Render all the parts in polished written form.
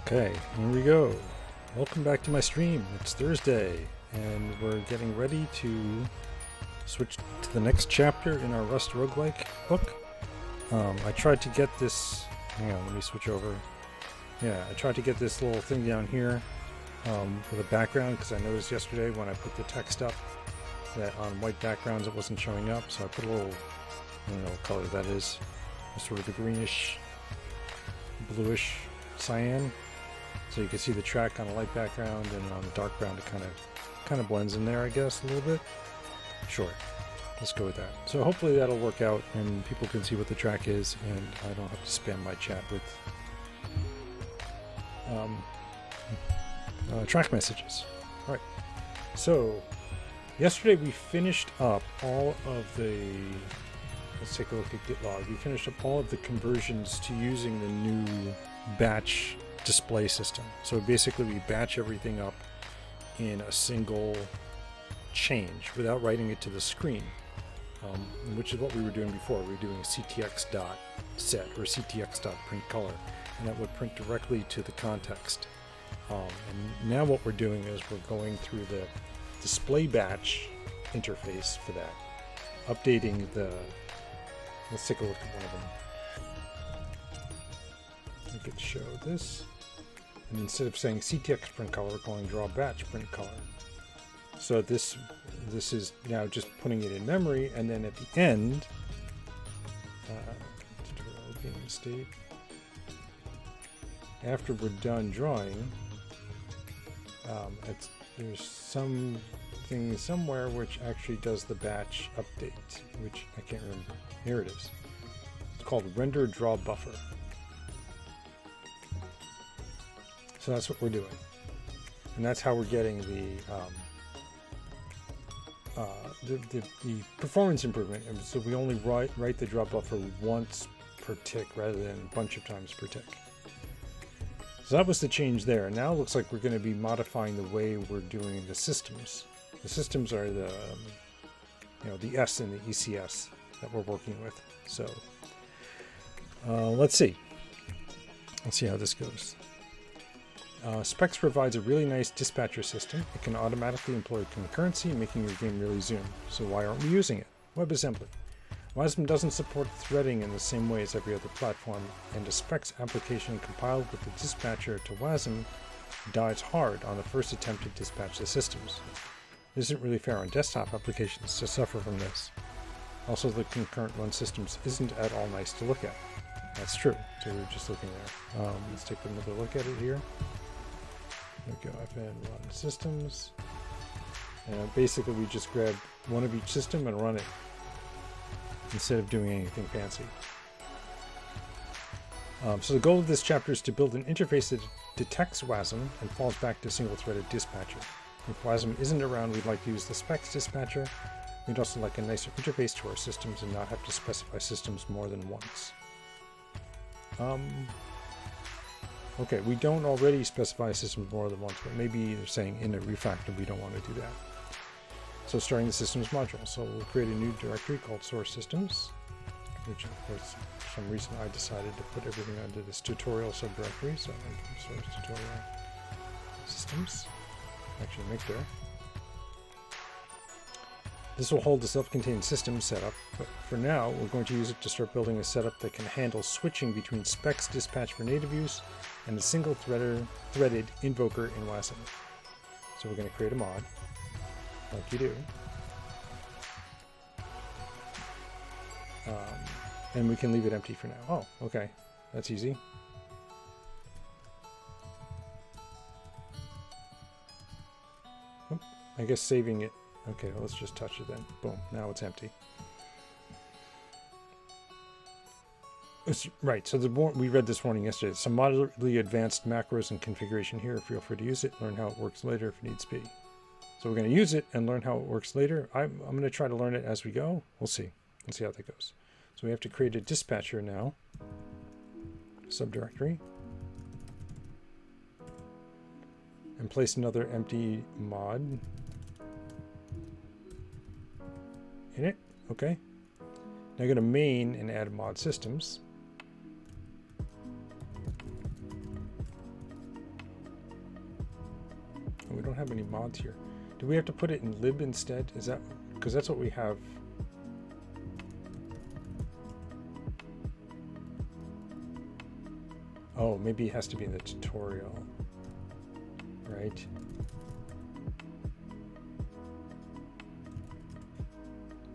Okay, here we go. Welcome back to my stream. It's Thursday, and we're getting ready to switch to the next chapter in our Rust Roguelike book. I tried to get this... Hang on, let me switch over. Yeah, I tried to get this little thing down here with a background, because I noticed yesterday when I put the text up that on white backgrounds it wasn't showing up, so I put a little... I don't know what color that is. Sort of a greenish, bluish cyan. So you can see the track on a light background, and on a dark ground it kind of blends in there, I guess, a little bit. Sure, let's go with that. So hopefully that'll work out and people can see what the track is, and I don't have to spam my chat with track messages. All right, so yesterday we finished up all of the... Let's take a look at GitLog. We finished up all of the conversions to using the new batch display system. So basically we batch everything up in a single change without writing it to the screen, which is what we were doing before. We were doing a ctx.set or ctx.printColor, and that would print directly to the context. And now what we're doing is we're going through the display batch interface for that, updating the... Let's take a look at one of them. We could show this, and instead of saying ctx print color, we're calling draw batch print color. So this is now just putting it in memory, and then at the end, game state, after we're done drawing, there's something somewhere which actually does the batch update, which I can't remember. Here it is. It's called render draw buffer. So that's what we're doing, and that's how we're getting the performance improvement. And so we only write the draw buffer once per tick rather than a bunch of times per tick. So that was the change there. And now it looks like we're going to be modifying the way we're doing the systems. The systems are the the S and the ECS that we're working with. So let's see how this goes. Specs provides a really nice dispatcher system. It can automatically employ concurrency, making your game really zoom. So why aren't we using it? WebAssembly. WASM doesn't support threading in the same way as every other platform, and a specs application compiled with the dispatcher to WASM dies hard on the first attempt to dispatch the systems. It isn't really fair on desktop applications to suffer from this. Also, the concurrent run systems isn't at all nice to look at. That's true, so we're just looking there. Let's take another look at it here. There we go, fn run systems. And basically we just grab one of each system and run it, instead of doing anything fancy. So the goal of this chapter is to build an interface that detects WASM and falls back to single-threaded dispatcher. If WASM isn't around, we'd like to use the specs dispatcher. We'd also like a nicer interface to our systems and not have to specify systems more than once. Okay, we don't already specify systems more than once, but maybe they're saying in a refactor we don't want to do that. So starting the systems module. So we'll create a new directory called source systems, which of course for some reason I decided to put everything under this tutorial subdirectory. So source tutorial systems, actually make there. This will hold the self-contained system setup, but for now we're going to use it to start building a setup that can handle switching between specs dispatch for native use and a single threaded invoker in WASM. So we're going to create a mod, like you do. And we can leave it empty for now. Oh, okay. That's easy. Oh, I guess saving it. Okay, well, let's just touch it then. Boom, now it's empty. Right, so we read this warning yesterday. Some moderately advanced macros and configuration here. Feel free to use it, learn how it works later if needs be. So we're going to use it and learn how it works later. I'm going to try to learn it as we go. We'll see. We'll see how that goes. So we have to create a dispatcher now. Subdirectory. And place another empty mod in it. Okay. Now go to main and add mod systems. And we don't have any mods here. Do we have to put it in lib instead? Is that because that's what we have? Oh, maybe it has to be in the tutorial, right?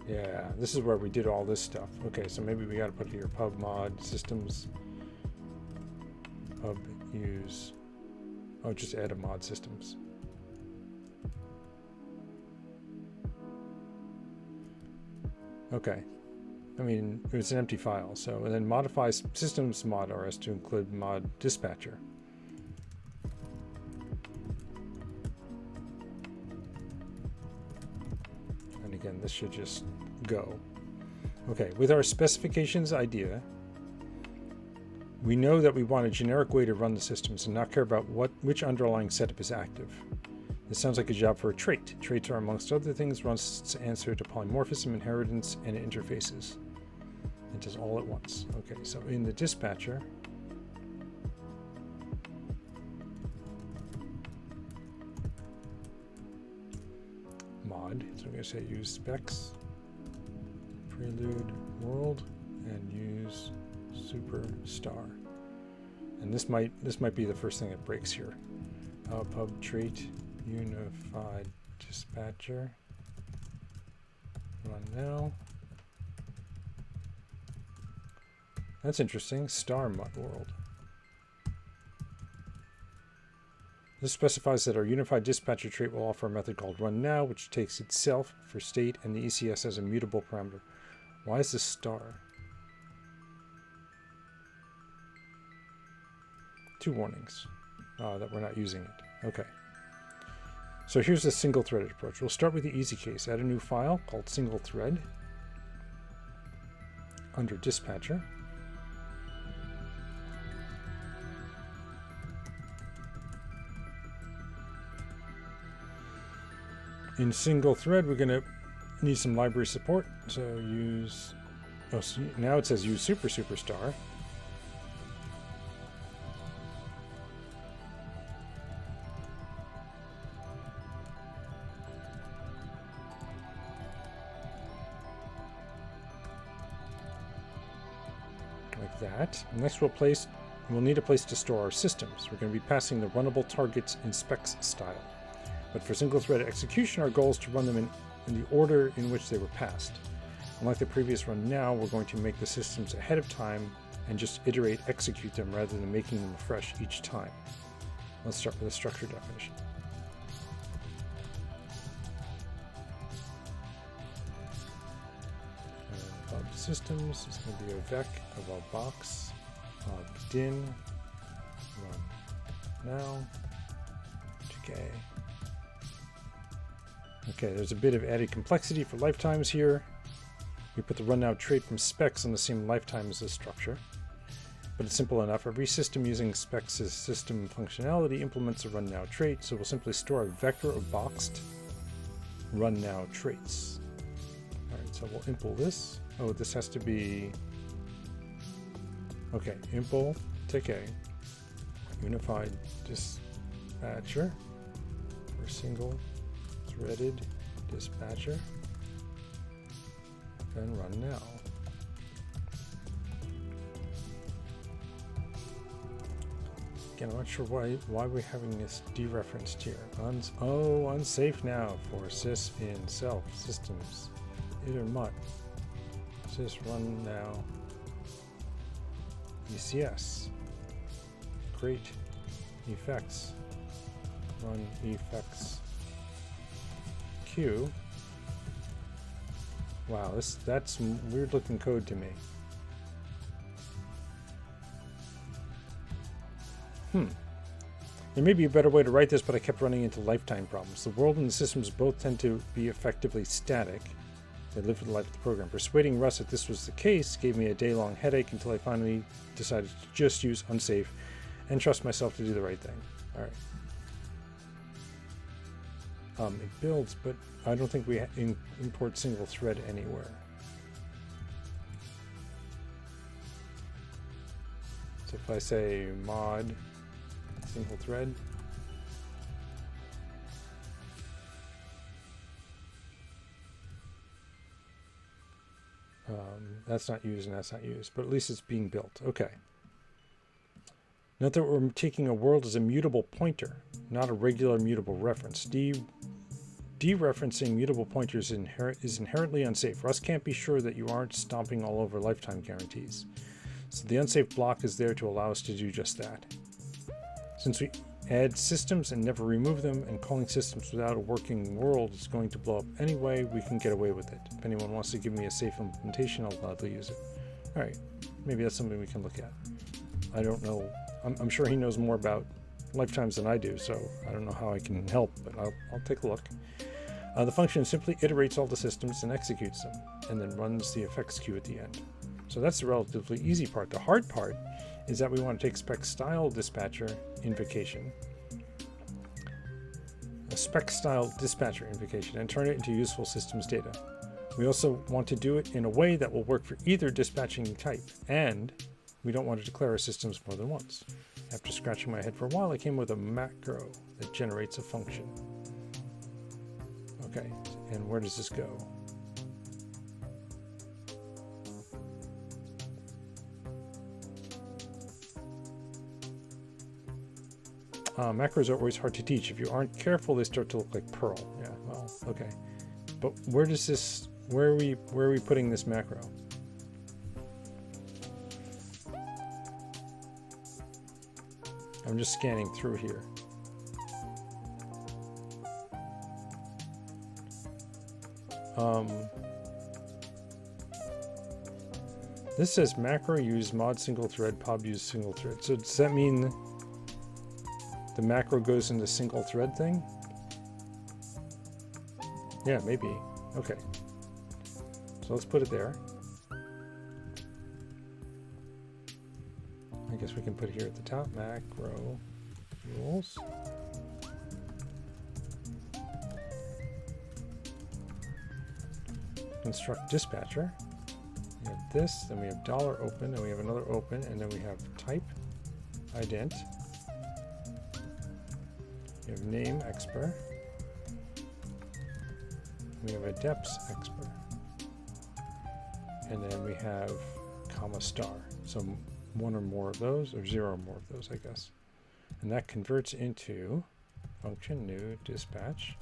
Yeah, this is where we did all this stuff. Okay, so maybe we got to put here pub mod systems, pub use. Oh, just add a mod systems. Okay. I mean, it's an empty file, so and then modify systems mod rs to include mod dispatcher. And again, this should just go. Okay, with our specifications idea, we know that we want a generic way to run the systems and not care about which underlying setup is active. This sounds like a job for a trait. Traits are, amongst other things, Rust's answer to polymorphism, inheritance, and interfaces. It does all at once. Okay, so in the dispatcher, mod, so I'm going to say use specs, prelude world, and use superstar. And this might be the first thing that breaks here. Pub trait unified dispatcher. Run now. That's interesting. Star mod world. This specifies that our unified dispatcher trait will offer a method called run now, which takes itself for state and the ECS as a mutable parameter. Why is this star? Two warnings that we're not using it. Okay. So here's the single-threaded approach. We'll start with the easy case. Add a new file called single thread under dispatcher. In single thread, we're going to need some library support. So use, oh, so now it says use superstar. that. Next we'll need a place to store our systems. We're going to be passing the runnable targets in specs style. But for single-thread execution, our goal is to run them in the order in which they were passed. Unlike the previous run now, we're going to make the systems ahead of time and just execute them rather than making them fresh each time. Let's start with a structure definition. Of systems is going to be a vec of our box of din run now. Okay, there's a bit of added complexity for lifetimes here. We put the run now trait from specs on the same lifetime as this structure. But it's simple enough. Every system using specs as system functionality implements a run now trait, so we'll simply store a vector of boxed run now traits. Alright, so we'll impl this. Oh, this has to be... Okay, impl tk unified dispatcher for single threaded dispatcher, and run now. Again, I'm not sure why we're having this dereferenced here. Unsafe now for sys in self systems. Either mutt. Sys run now. ECS. Create effects. Run effects. Q. Wow, that's weird looking code to me. There may be a better way to write this, but I kept running into lifetime problems. The world and the systems both tend to be effectively static. They live for the life of the program. Persuading Russ that this was the case gave me a day-long headache until I finally decided to just use unsafe and trust myself to do the right thing. All right. It builds, but I don't think we import single thread anywhere. So if I say mod single thread, that's not used and that's not used, but at least it's being built. Okay. Note that we're taking a world as a mutable pointer, not a regular mutable reference. Dereferencing mutable pointers is inherently unsafe. Rust can't be sure that you aren't stomping all over lifetime guarantees. So the unsafe block is there to allow us to do just that. Since we add systems and never remove them, and calling systems without a working world is going to blow up anyway, we can get away with it. If anyone wants to give me a safe implementation, I'll gladly use it. Alright, maybe that's something we can look at. I don't know. I'm sure he knows more about lifetimes than I do, so I don't know how I can help, but I'll take a look. The function simply iterates all the systems and executes them, and then runs the effects queue at the end. So that's the relatively easy part. The hard part is that we want to take spec style dispatcher invocation, a spec style dispatcher invocation, and turn it into useful systems data. We also want to do it in a way that will work for either dispatching type, and we don't want to declare our systems more than once. After scratching my head for a while, I came with a macro that generates a function. Okay, and where does this go? Macros are always hard to teach. If you aren't careful, they start to look like Perl. Yeah, well, okay. But where are we putting this macro? I'm just scanning through here. This says macro use mod single thread, pub use single thread. So does that mean the macro goes in the single thread thing? Yeah, maybe. Okay. So let's put it there. I guess we can put it here at the top, macro rules. Construct dispatcher. We have this, then we have $open, and we have another open, and then we have type, ident. We have name expr. We have a deps expr. And then we have comma star. So one or more of those, or zero or more of those, I guess. And that converts into function new dispatch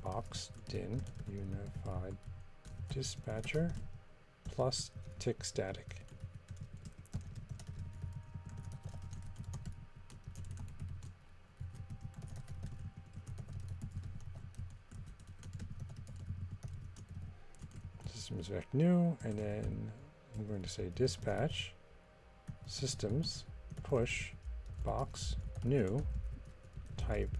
box din unified dispatcher plus tick static. Systems vec new, and then I'm going to say dispatch systems push box new type.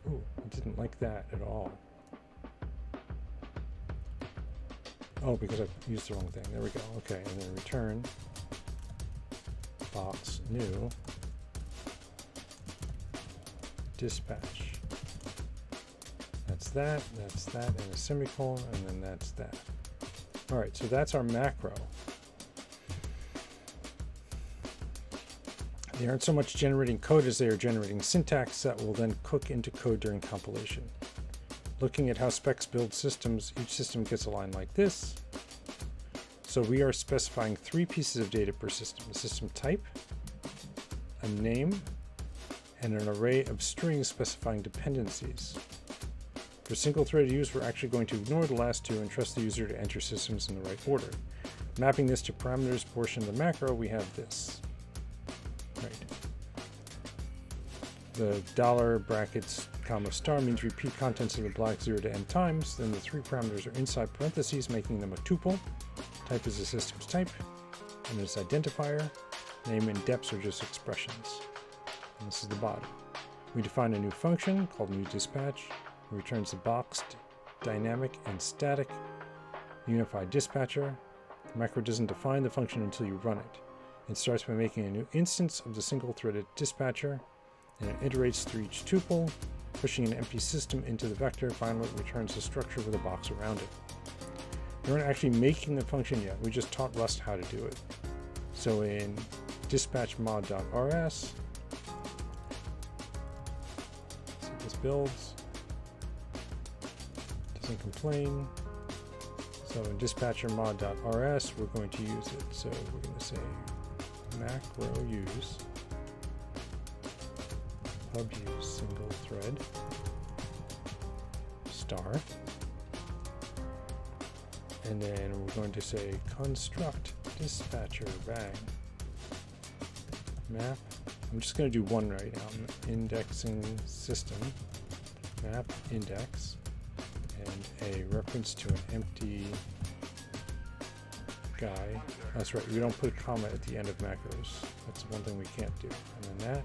Ooh, I didn't like that at all. Oh, because I used the wrong thing. There we go. Okay, and then return box new dispatch. That's that, and a semicolon, and then that's that. All right, so that's our macro. They aren't so much generating code as they are generating syntax that will then cook into code during compilation. Looking at how specs build systems, each system gets a line like this. So we are specifying 3 pieces of data per system: a system type, a name, and an array of strings specifying dependencies. For single-threaded use, we're actually going to ignore the last 2 and trust the user to enter systems in the right order. Mapping this to parameters portion of the macro, we have this. Right. The dollar brackets comma star means repeat contents of the block 0 to n times. Then the 3 parameters are inside parentheses, making them a tuple. Type is the system's type, and its identifier. Name and deps are just expressions. And this is the body. We define a new function called new dispatch. It returns the boxed, dynamic, and static unified dispatcher. The macro doesn't define the function until you run it. It starts by making a new instance of the single-threaded dispatcher, and it iterates through each tuple, pushing an empty system into the vector. Finally, it returns the structure with a box around it. We aren't actually making the function yet. We just taught Rust how to do it. So in dispatch mod.rs, see if this builds. Doesn't complain. So in dispatcher mod.rs, we're going to use it. So we're going to say macro use pub use single thread star, and then we're going to say construct dispatcher bang map. I'm just going to do one right now. Indexing system map index and a reference to an empty guy. That's right, we don't put a comma at the end of macros. That's one thing we can't do. And then that.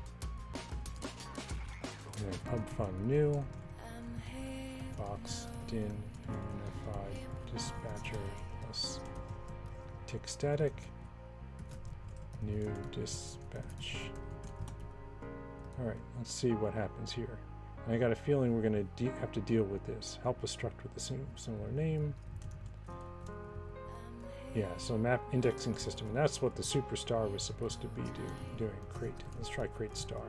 And then pub fun new. Box din unified dispatcher plus tick static. New dispatch. Alright, let's see what happens here. And I got a feeling we're going to have to deal with this. Help a struct with a similar name. Yeah, so map indexing system, and that's what the superstar was supposed to be doing. Create. Let's try create star.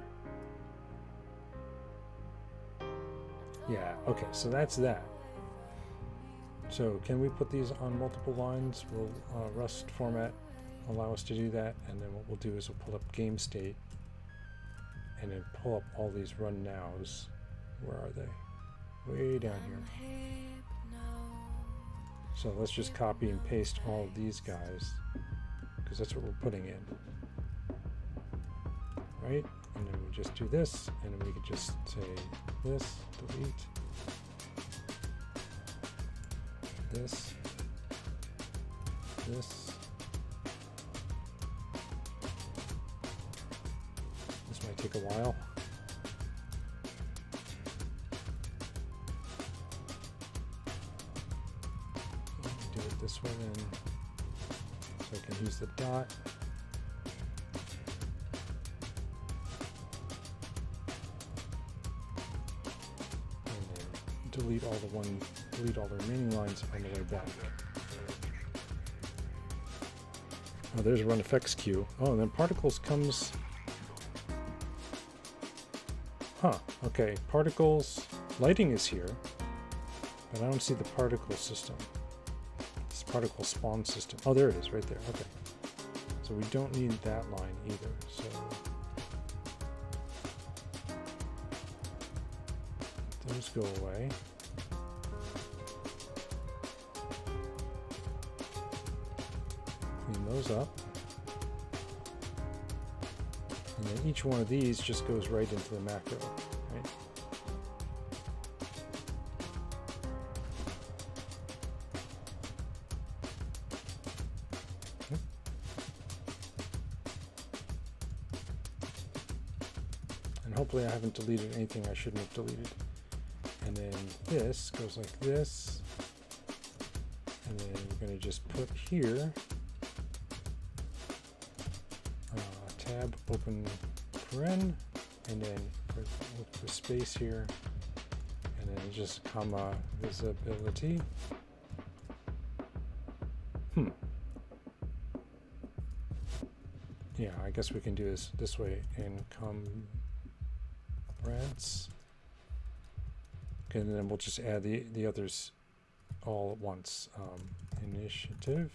Yeah, okay, so that's that. So can we put these on multiple lines? Will Rust format allow us to do that? And then what we'll do is we'll pull up game state and then pull up all these run nows. Where are they? Way down here. So let's just copy and paste all of these guys, because that's what we're putting in. Right? And then we just do this, and then we could just say this, delete, this, this. This might take a while. This one in, so I can use the dot. And then delete all the remaining lines on the way back. Oh, there's a run effects queue. Oh, and then particles comes. Huh, okay, particles, lighting is here, but I don't see the particle system. particle spawn system. Oh, there it is, right there. Okay. So we don't need that line either. So those go away. Clean those up. And then each one of these just goes right into the macro, right? Okay. And hopefully I haven't deleted anything I shouldn't have deleted. And then this goes like this. And then we're going to just put here tab, open paren, and then look for space here, and then just comma visibility. Yeah, I guess we can do this way in comrades. Okay, and then we'll just add the others all at once. Initiative.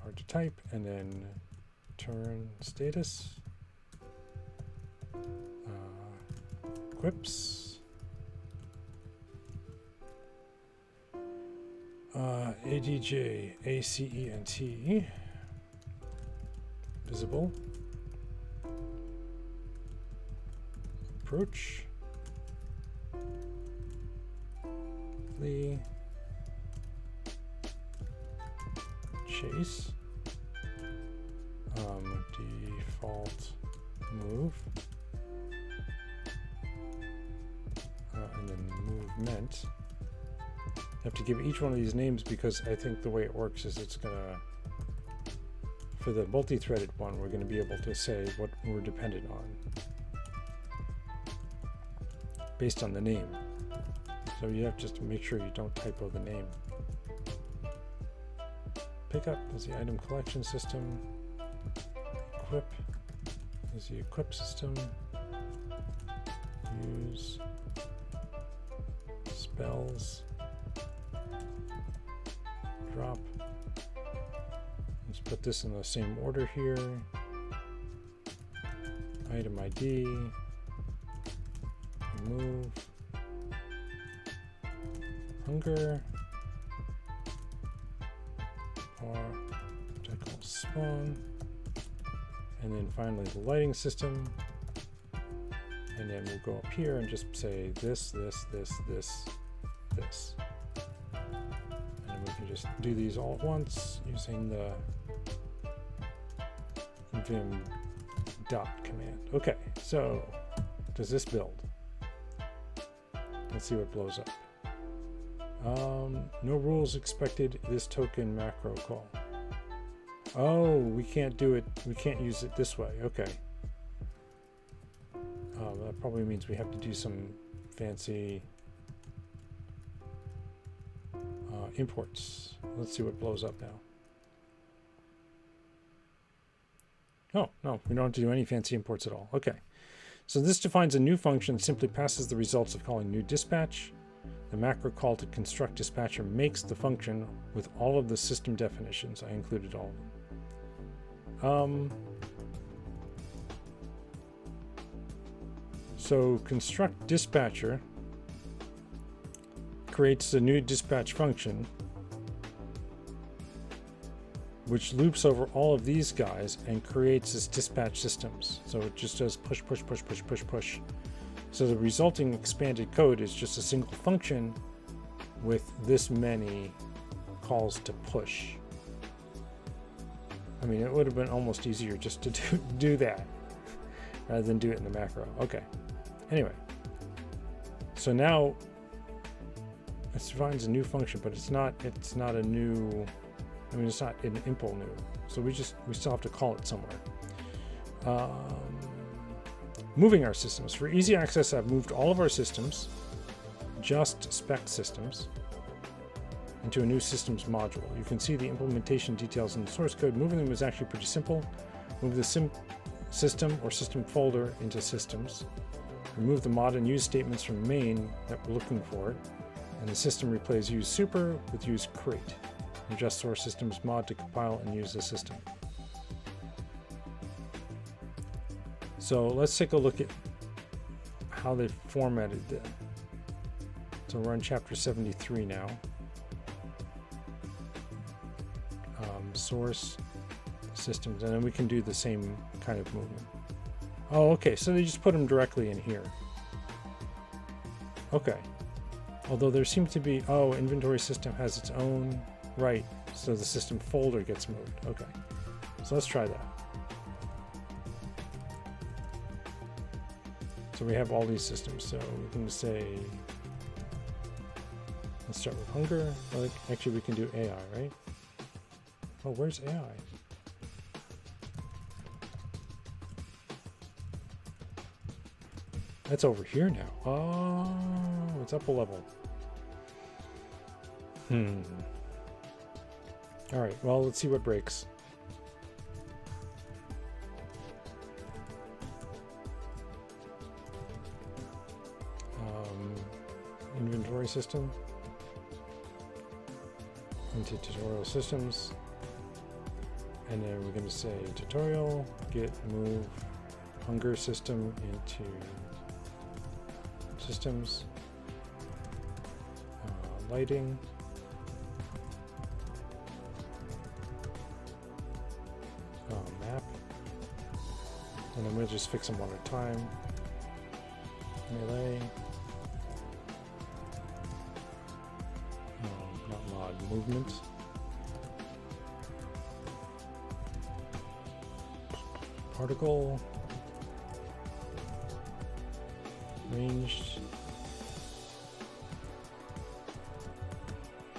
Hard to type, and then turn status, equips, ADJ, ACENT, visible, approach, flee, chase, default move, and then movement. I have to give each one of these names because I think the way it works is it's gonna, for the multi-threaded one, we're gonna be able to say what we're dependent on based on the name. So you have just to make sure you don't typo the name. Pickup is the item collection system. Equip is the equip system. Use spells. Drop. Let's put this in the same order here. Item ID. Remove. Hunger. Particle spawn, and then finally the lighting system, and then we'll go up here and just say this, and then we can just do these all at once using the vim dot command. Okay, so does this build? Let's see what blows up. No rules expected this token macro call. Oh, we can't do it. We can't use it this way. Okay. That probably means we have to do some fancy imports. Let's see what blows up now. Oh, no, we don't have to do any fancy imports at all. Okay. So this defines a new function, simply passes the results of calling new dispatch. The macro call to construct dispatcher makes the function with all of the system definitions. I included all of them. So construct dispatcher creates a new dispatch function which loops over all of these guys and creates this dispatch systems. So it just does push, push, push, push, push, push. So the resulting expanded code is just a single function with this many calls to push. I mean, it would have been almost easier just to do that rather than do it in the macro. Okay. Anyway, so now it defines a new function, but it's not a new. I mean, it's not an impl new. So we still have to call it somewhere. Moving our systems. For easy access, I've moved all of our systems, just spec systems, into a new systems module. You can see the implementation details in the source code. Moving them is actually pretty simple. Move the system or system folder into systems. Remove the mod and use statements from main that we're looking for. And the system replaces use super with use crate. Adjust source system's mod to compile and use the system. So let's take a look at how they formatted that. So we're on chapter 73 now. Source systems, and then we can do the same kind of movement. Oh, okay, so they just put them directly in here. Okay. Although there seems to be, oh, inventory system has its own, right, so the system folder gets moved. Okay, so let's try that. So we have all these systems, so we can say, let's start with hunger. Like, actually, we can do AI, right? Oh, where's AI? That's over here now. Oh, it's up a level. All right, well, let's see what breaks. Inventory system. Into tutorial systems. And then we're going to say tutorial, get move hunger system into systems, lighting, map, and then we'll just fix them one at a time. Melee, not mod, movement. Particle, ranged,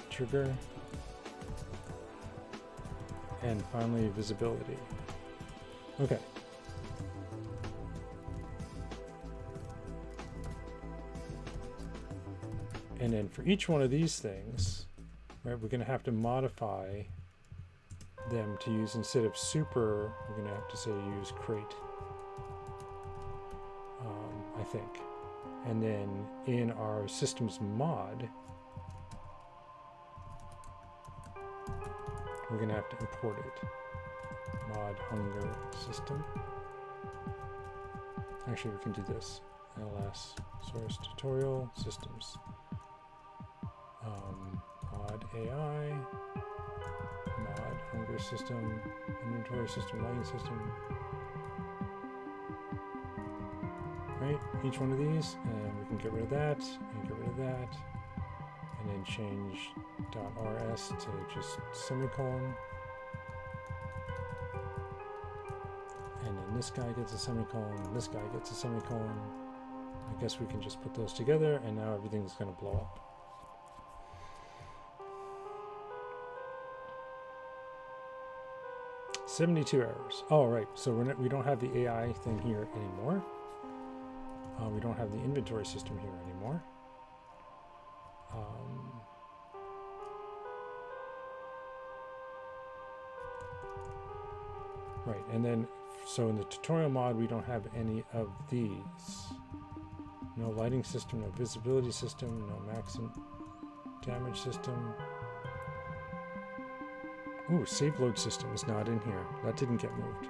trigger, and finally visibility. Okay. And then for each one of these things, right, we're going to have to modify them to use, instead of super, we're going to have to say use crate, I think. And then in our systems mod, we're going to have to import it. Mod hunger system. Actually, we can do this. ls source tutorial systems. Mod AI. Mod hunger system, inventory system, lighting system. Right, each one of these, and we can get rid of that, and get rid of that, and then change .rs to just semicolon. And then this guy gets a semicolon, and this guy gets a semicolon. I guess we can just put those together, and now everything's going to blow up. $72 errors. Oh, right. So we don't have the AI thing here anymore. We don't have the inventory system here anymore. Right, and then so in the tutorial mod, we don't have any of these. No lighting system, no visibility system, no max damage system. Ooh, save load system is not in here. That didn't get moved.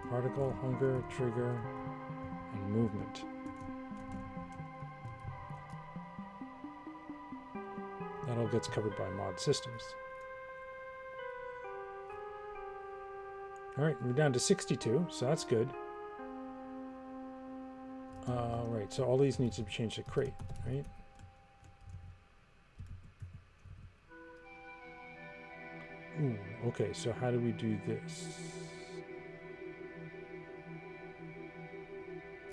Particle, hunger, trigger, and movement. That all gets covered by mod systems. All right, we're down to 62, so that's good. Right, so all these need to be changed to crate, right? Ooh, okay, so how do we do this?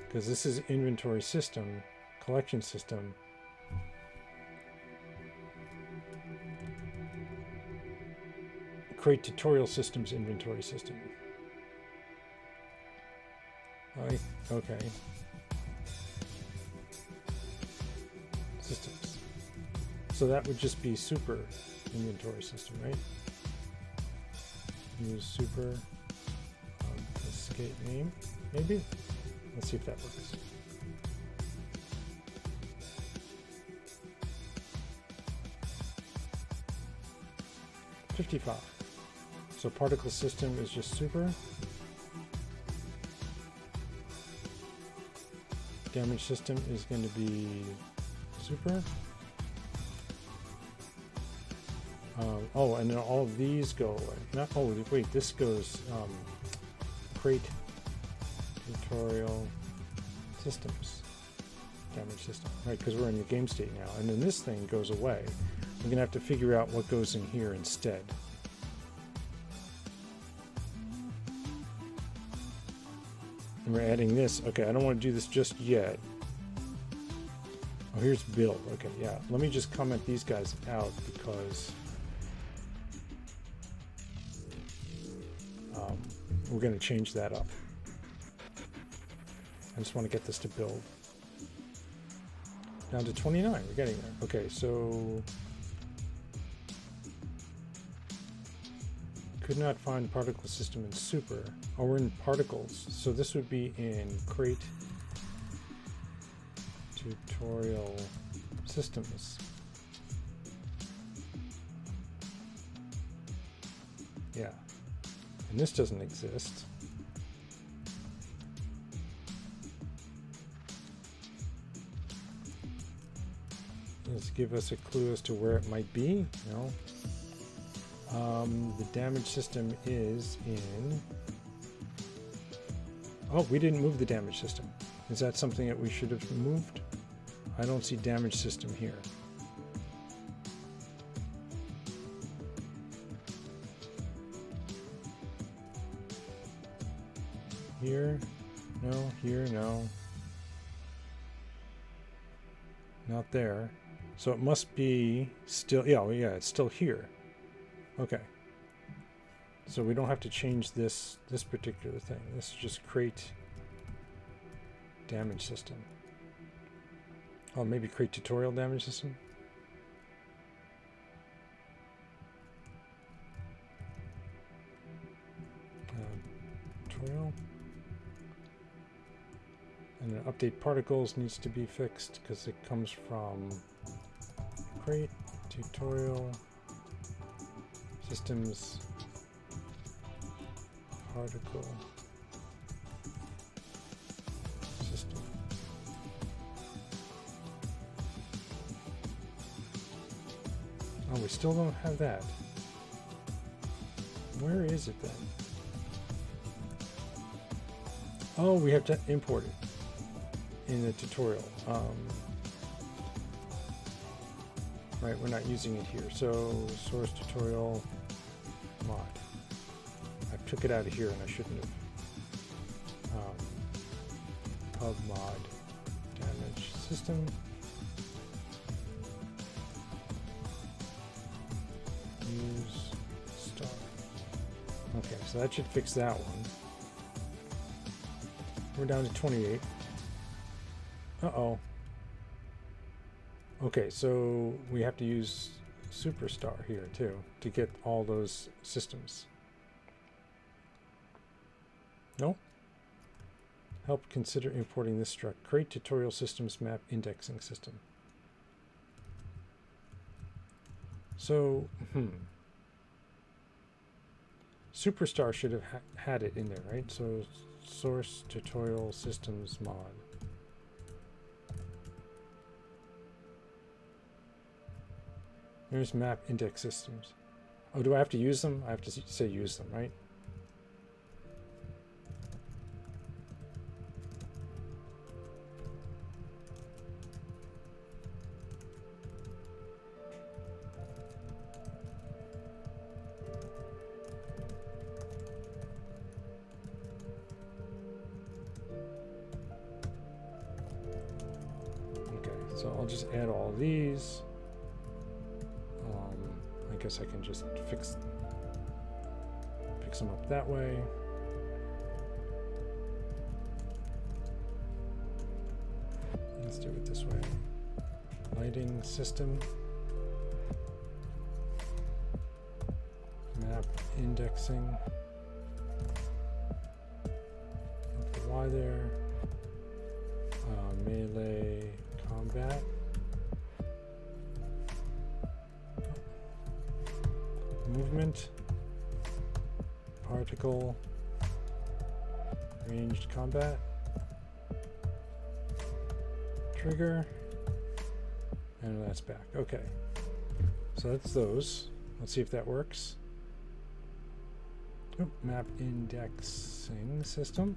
Because this is inventory system, collection system. Create tutorial systems inventory system. Okay. Systems. So that would just be super inventory system, right? Use super escape name, maybe? Let's see if that works. 55. So particle system is just super. Damage system is going to be super. Oh, and then all of these go away. Not, oh, wait, this goes crate tutorial systems. Damage system, right? Because we're in the game state now. And then this thing goes away. We're going to have to figure out what goes in here instead. And we're adding this. Okay, I don't want to do this just yet. Oh, here's build. Okay, yeah. Let me just comment these guys out because we're going to change that up. I just want to get this to build. Down to 29. We're getting there. Okay, so could not find particle system in super. Oh, we're in particles. So this would be in crate tutorial systems. Yeah. And this doesn't exist. Let's give us a clue as to where it might be. No. The damage system is in... Oh, we didn't move the damage system. Is that something that we should have moved? I don't see damage system here. Here? No. Here? No. Not there. So it must be still... Yeah, well, yeah, it's still here. Okay. So we don't have to change this particular thing. This is just crate damage system. Oh, maybe crate tutorial damage system? Tutorial. And then update particles needs to be fixed because it comes from crate tutorial systems particle system. Oh, we still don't have that. Where is it then? Oh, we have to import it in the tutorial. Right, we're not using it here. So source tutorial mod. I took it out of here and I shouldn't have. Pub mod damage system. Use star. Okay, so that should fix that one. We're down to 28. Uh-oh. Okay, so we have to use Superstar here too to get all those systems. No? Help consider importing this struct. Create tutorial systems map indexing system. So, Superstar should have had it in there, right? So source tutorial systems mod. There's map index systems. Oh, do I have to use them? I have to say use them, right? Okay, so I'll just add all these. I guess I can just fix them up that way. Let's do it this way. Lighting system. Map indexing. Put the Y there. Melee combat. Movement. movement, particle, ranged combat, trigger, and that's back. Okay, so that's those. Let's see if that works. Oh, map indexing system.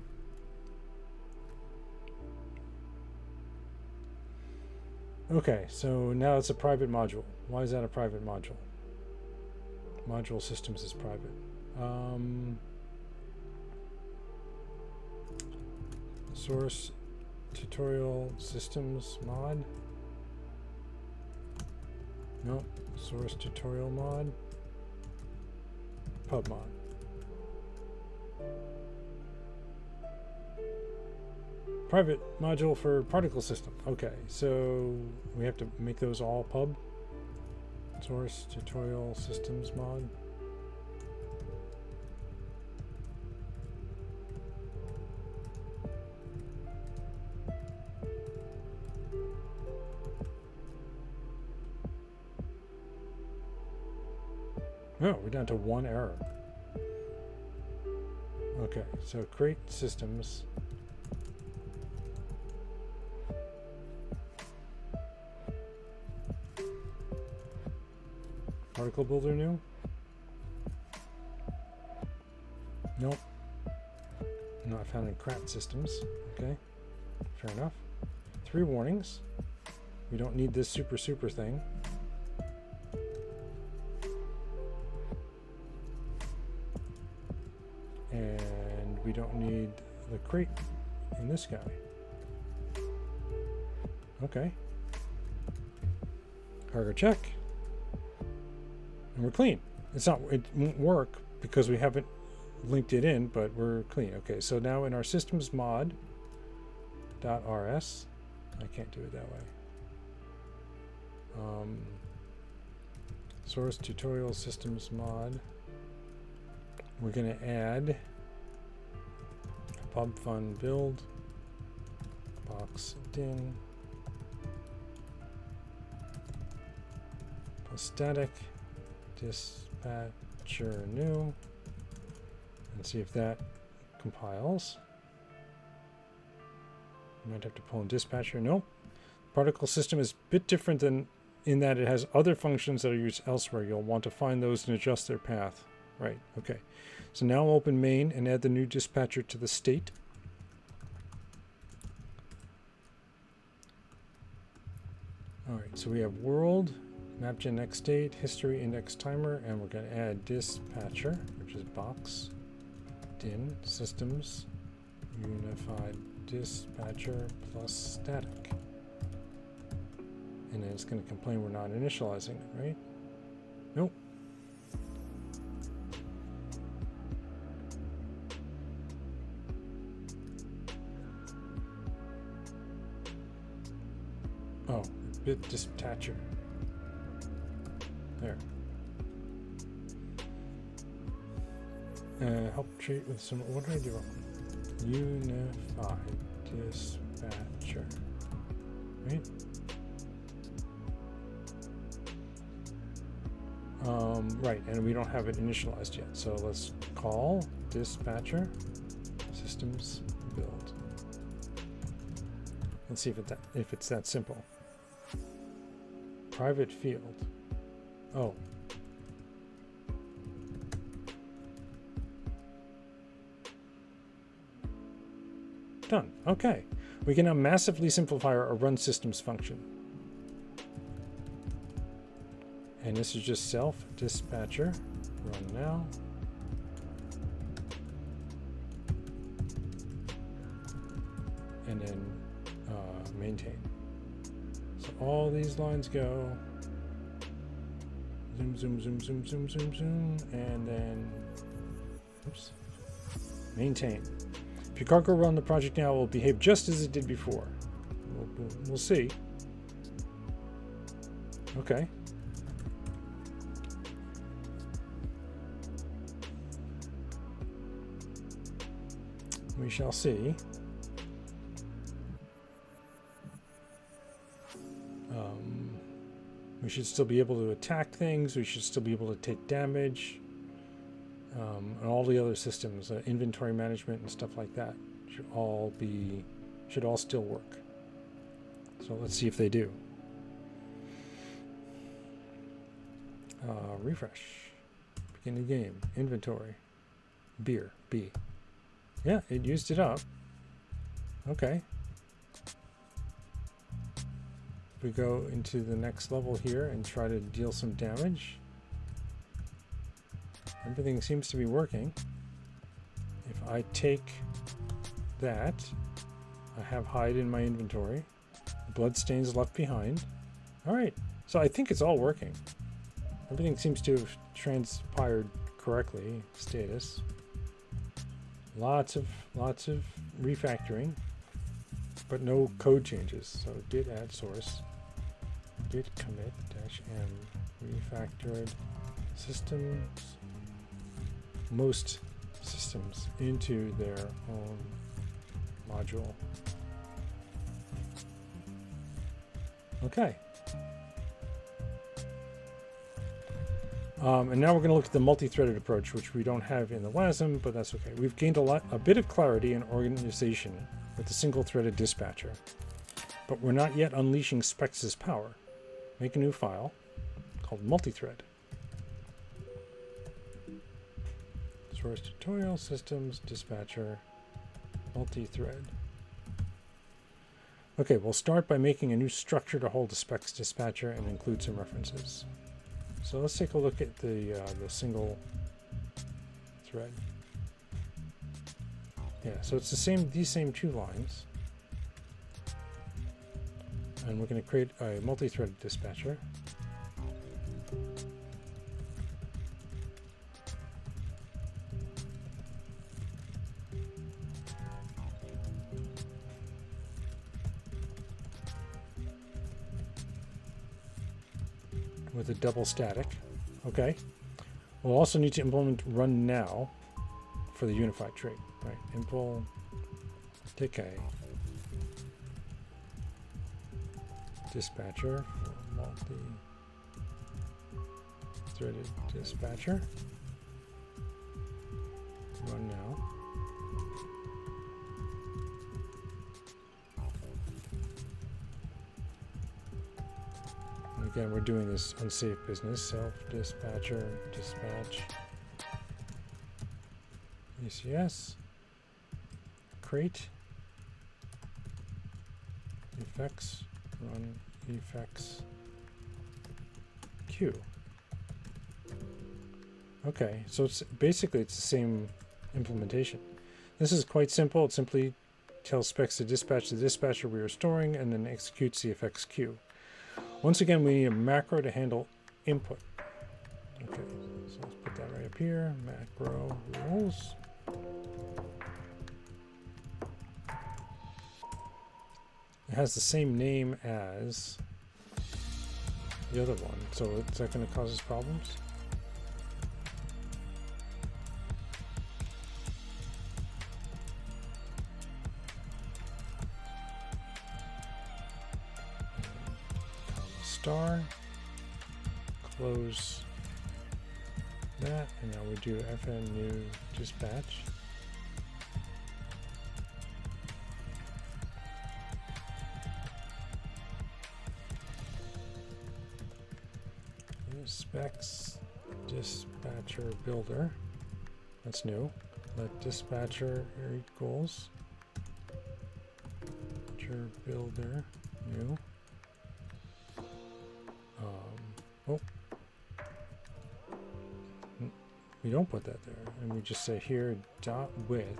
Okay, so now it's a private module. Why is that a private module? Module systems is private. Source tutorial systems mod. No, source tutorial mod. Pub mod. Private module for particle system. Okay, so we have to make those all pub. Source tutorial systems mod. Oh, we're down to one error. Okay, so create systems. Particle builder new? Nope. Not found in crap systems. Okay, fair enough. 3 warnings. We don't need this super thing. And we don't need the crate in this guy. Okay. Cargo check. And we're clean. It won't work because we haven't linked it in, but we're clean. Okay, so now in our systems mod .rs, I can't do it that way. Source tutorial systems mod. We're going to add pub fun build box din plus static dispatcher new, and see if that compiles. You might have to pull in dispatcher. Nope. Particle system is a bit different than in that it has other functions that are used elsewhere. You'll want to find those and adjust their path. Right, okay. So now I'll open main and add the new dispatcher to the state. All right, so we have world, mapgen next state, history index timer, and we're going to add dispatcher, which is box, din, systems, unified dispatcher plus static. And then it's going to complain we're not initializing it, right? Nope. Oh, bit dispatcher. There. Help treat with some. What did I do wrong? Unified dispatcher. Right? Right, and we don't have it initialized yet. So let's call dispatcher systems build. Let's see if it's that simple. Private field. Oh. Done. Okay. We can now massively simplify our run systems function. And this is just self dispatcher. Run now. And then maintain. So all these lines go zoom, zoom, zoom, zoom, zoom, zoom, zoom, and then oops, maintain. If your cargo run the project now, it will behave just as it did before. We'll see. Okay. We shall see. We should still be able to attack things. We should still be able to take damage. and all the other systems, inventory management and stuff like that, should all still work. So let's see if they do. Refresh. Begin the game. Inventory. Beer. B. Yeah, it used it up. Okay. We go into the next level here and try to deal some damage. Everything seems to be working. If I take that, I have hide in my inventory. Bloodstains left behind. Alright, so I think it's all working. Everything seems to have transpired correctly. Status. Lots of refactoring, but no code changes. So git add source, git commit -m refactored systems, most systems into their own module. Okay. And now we're going to look at the multi-threaded approach, which we don't have in the WASM, but that's okay. We've gained a bit of clarity and organization with the single-threaded dispatcher, but we're not yet unleashing Specs' power. Make a new file called multi-thread. Source tutorial systems dispatcher multi-thread. Okay, we'll start by making a new structure to hold the Specs dispatcher and include some references. So let's take a look at the single thread. Yeah, so it's these same two lines. And we're going to create a multi-threaded dispatcher. With a double static. Okay. We'll also need to implement run now for the unified trait. Right. Impl decay dispatcher for multi-threaded dispatcher. Run now. Again, we're doing this unsafe business. Self-dispatcher, dispatch, ECS, crate, effects, run effects, queue. Okay, so it's basically the same implementation. This is quite simple. It simply tells Specs to dispatch the dispatcher we are storing and then executes the effects queue. Once again, we need a macro to handle input. Okay, so let's put that right up here. Macro rules. It has the same name as the other one, so is that going to cause us problems? Star, close that, and now we do fn new dispatch. Specs dispatcher builder, that's new. Let dispatcher equals builder new. Oh, we don't put that there, and we just say here dot with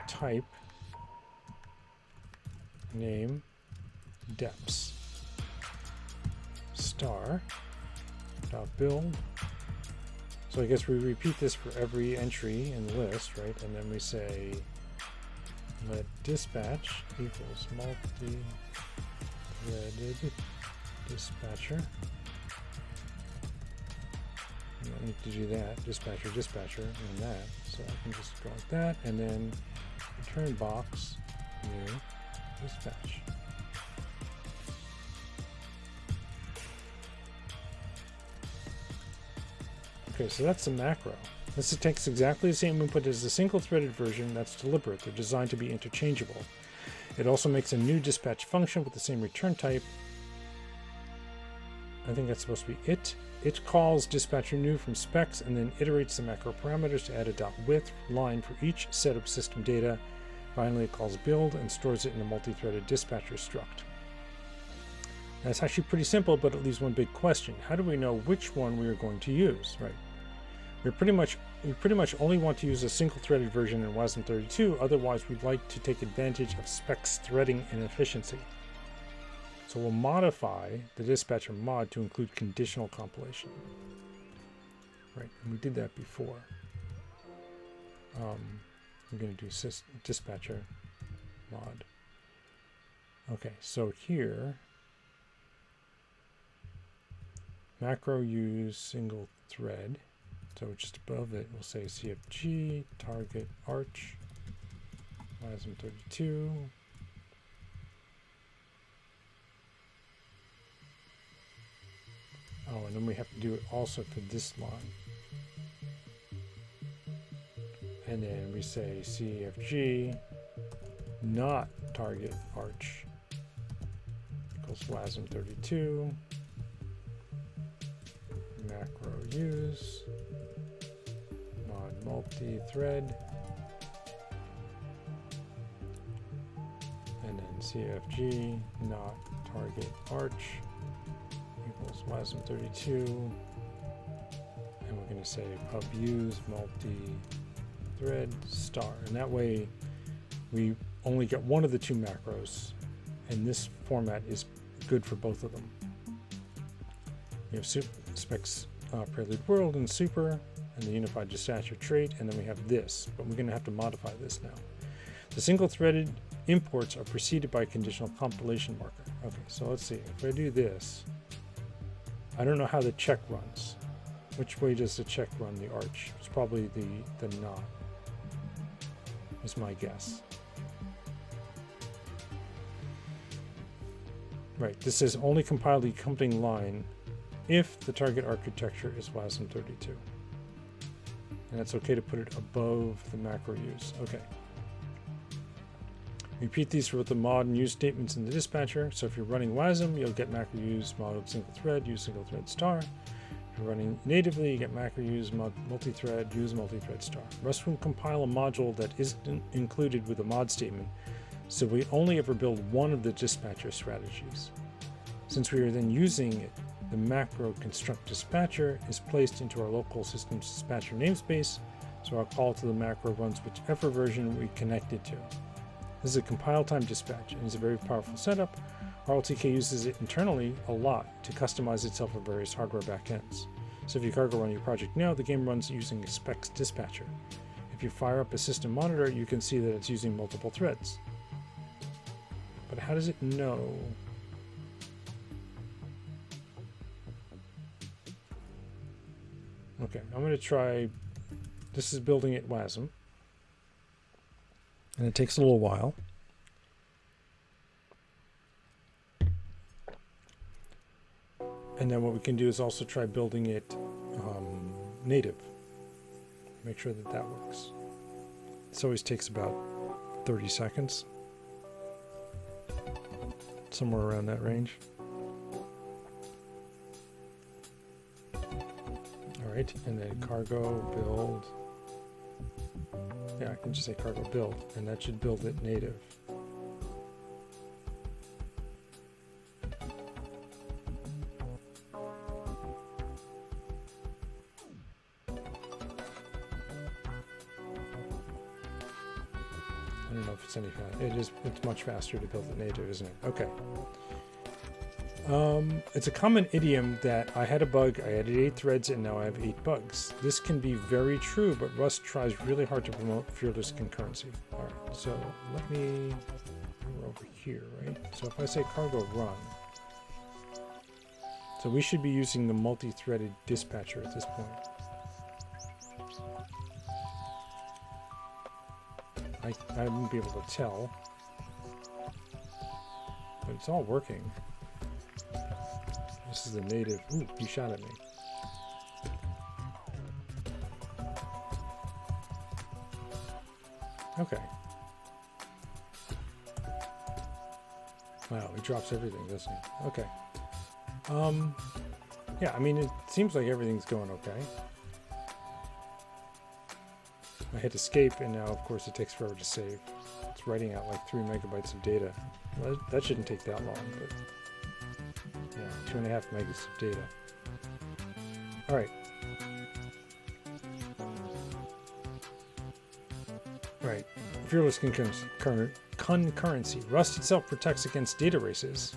type name deps star dot build. So I guess we repeat this for every entry in the list, right? And then we say let dispatch equals multi-threaded dispatcher. You don't need to do that. Dispatcher, and that. So I can just go like that, and then return box new dispatch. Okay, so that's the macro. This takes exactly the same input as the single-threaded version. That's deliberate. They're designed to be interchangeable. It also makes a new dispatch function with the same return type. I think that's supposed to be it. It calls dispatcher new from specs and then iterates the macro parameters to add a .width line for each set of system data. Finally, it calls build and stores it in a multi-threaded dispatcher struct. That's actually pretty simple, but it leaves one big question. How do we know which one we are going to use, right? We pretty much only want to use a single-threaded version in WASM32, otherwise we'd like to take advantage of specs threading and efficiency. So we'll modify the dispatcher mod to include conditional compilation. Right, and we did that before. I'm going to do dispatcher mod. Okay, so here, macro use single thread. So just above it, we'll say CFG, target, arch, WASM32. Oh, and then we have to do it also for this line. And then we say CFG, not target, arch, equals WASM32, macro use, mod multi-thread, and then CFG, not target, arch, equals WASM32, and we're going to say pub use multi-thread star, and that way we only get one of the two macros, and this format is good for both of them. We have specs prelude world and super, and the unified dispatcher trait, and then we have this, but we're going to have to modify this now. The single-threaded imports are preceded by a conditional compilation marker. Okay, so let's see. If I do this, I don't know how the check runs. Which way does the check run the arch? It's probably the not, is my guess. Right, this says only compile the accompanying line if the target architecture is WASM32. And it's okay to put it above the macro use. Okay. Repeat these for the mod and use statements in the dispatcher. So if you're running WASM, you'll get macro use mod single thread, use single thread star. If you're running natively, you get macro use mod multi-thread, use multi-thread star. Rust will compile a module that isn't included with a mod statement, so we only ever build one of the dispatcher strategies. Since we are then using it, the macro construct dispatcher is placed into our local system's dispatcher namespace, so our call to the macro runs whichever version we connect it to. This is a compile time dispatch and is a very powerful setup. RLTK uses it internally a lot to customize itself for various hardware backends. So if you cargo run your project now, the game runs using a specs dispatcher. If you fire up a system monitor, you can see that it's using multiple threads. But how does it know? Okay, I'm going to try, this is building it WASM, and it takes a little while. And then what we can do is also try building it native. Make sure that that works. This always takes about 30 seconds. Somewhere around that range. Alright, and then cargo build. Yeah, I can just say cargo build, and that should build it native. I don't know if it's any faster. It's much faster to build it native, isn't it? Okay. It's a common idiom that I had a bug, I added 8 threads, and now I have 8 bugs. This can be very true, but Rust tries really hard to promote fearless concurrency. Alright, so we're over here, right? So if I say cargo run, so we should be using the multi-threaded dispatcher at this point. I won't be able to tell, but it's all working. This is the native. Ooh, he shot at me. Okay. Wow, he drops everything, doesn't he? Okay. Yeah, I mean, it seems like everything's going okay. I hit escape, and now, of course, it takes forever to save. It's writing out like 3 megabytes of data. Well, that shouldn't take that long, but yeah, 2.5 megas of data. All right. Right. Fearless concurrency. Rust itself protects against data races,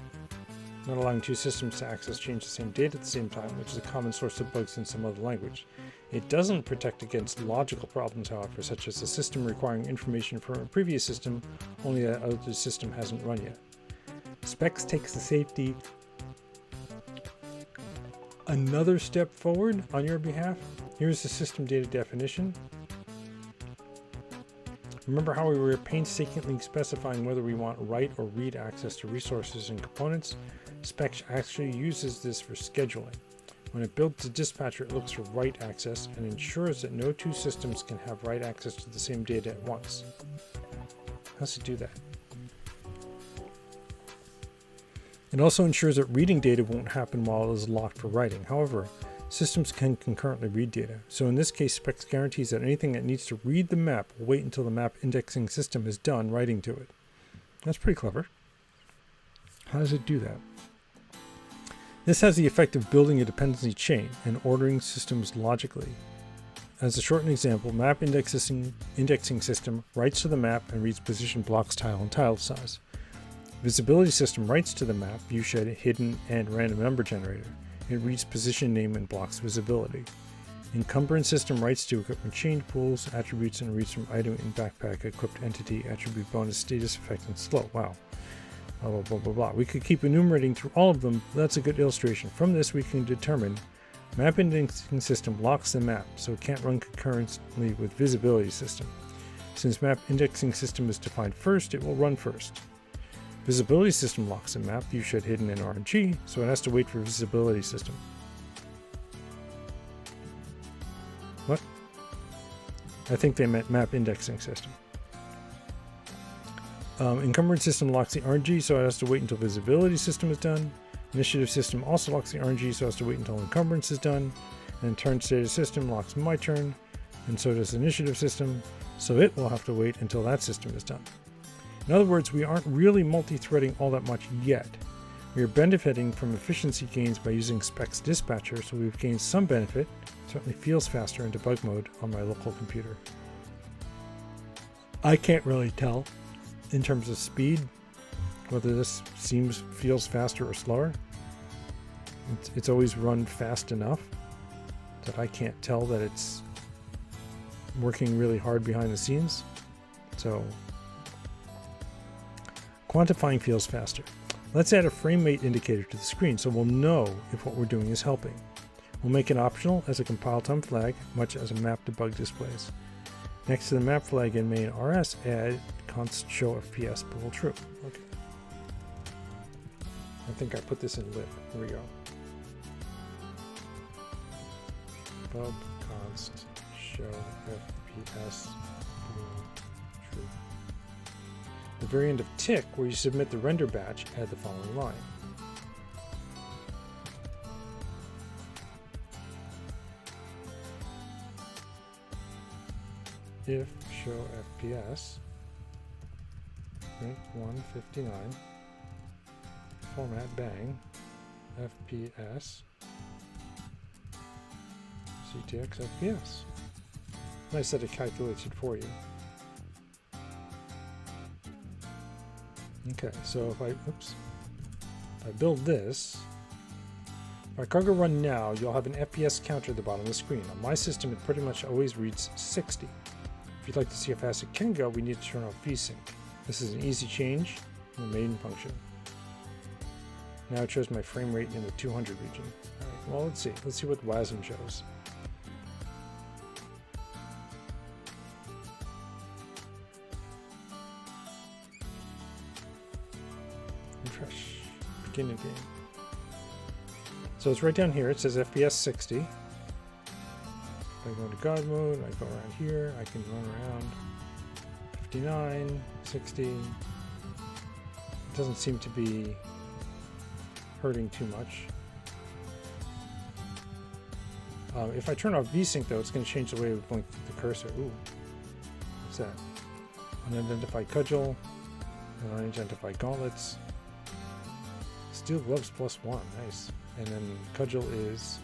not allowing 2 systems to change the same data at the same time, which is a common source of bugs in some other language. It doesn't protect against logical problems, however, such as a system requiring information from a previous system, only that other system hasn't run yet. Specs takes the safety another step forward on your behalf. Here's the system data definition. Remember how we were painstakingly specifying whether we want write or read access to resources and components? Specs actually uses this for scheduling. When it builds a dispatcher, it looks for write access and ensures that no 2 systems can have write access to the same data at once. How does it do that? It also ensures that reading data won't happen while it is locked for writing. However, systems can concurrently read data. So in this case, Specs guarantees that anything that needs to read the map will wait until the map indexing system is done writing to it. That's pretty clever. How does it do that? This has the effect of building a dependency chain and ordering systems logically. As a shortened example, map indexing system writes to the map and reads position, blocks, tile, and tile size. Visibility system writes to the map, viewshed, hidden, and random number generator. It reads position, name, and blocks visibility. Encumbrance system writes to equipment change pools, attributes, and reads from item in backpack, equipped entity, attribute, bonus, status, effect, and slow. Wow. Blah, blah, blah, blah, blah. We could keep enumerating through all of them, but that's a good illustration. From this, we can determine map indexing system locks the map, so it can't run concurrently with visibility system. Since map indexing system is defined first, it will run first. Visibility system locks the map, viewshed, hidden, and RNG, so it has to wait for visibility system. What? I think they meant map indexing system. Encumbrance system locks the RNG, so it has to wait until visibility system is done. Initiative system also locks the RNG, so it has to wait until encumbrance is done. And turn status system locks my turn, and so does initiative system, so it will have to wait until that system is done. In other words, we aren't really multi-threading all that much yet. We are benefiting from efficiency gains by using Specs Dispatcher, so we've gained some benefit. It certainly feels faster in debug mode on my local computer. I can't really tell in terms of speed whether this feels faster or slower. It's always run fast enough that I can't tell that it's working really hard behind the scenes. So quantifying feels faster. Let's add a frame rate indicator to the screen so we'll know if what we're doing is helping. We'll make it optional as a compile time flag, much as a map debug displays. Next to the map flag in main RS, add const show FPS bool true. Okay. I think I put this in lib. Here we go. Bub const show FPS bool true. At the very end of tick, where you submit the render batch, add the following line. If show FPS, print 159, format bang, FPS, CTX FPS. Nice that it calculates it for you. Okay, so if I build this, if I cargo run now, you'll have an FPS counter at the bottom of the screen. On my system, it pretty much always reads 60. If you'd like to see how fast it can go, we need to turn off vsync. This is an easy change in the main function. Now it shows my frame rate in the 200 region. All right, well, let's see what WASM shows. Refresh, begin again. So it's right down here. It says FPS 60. If I go into God mode, I go around here, I can run around 59, 60. It doesn't seem to be hurting too much. If I turn off VSync though, it's going to change the way we blink the cursor. Ooh, what's that? Unidentified cudgel, and unidentified gauntlets. Steel gloves +1, nice. And then cudgel is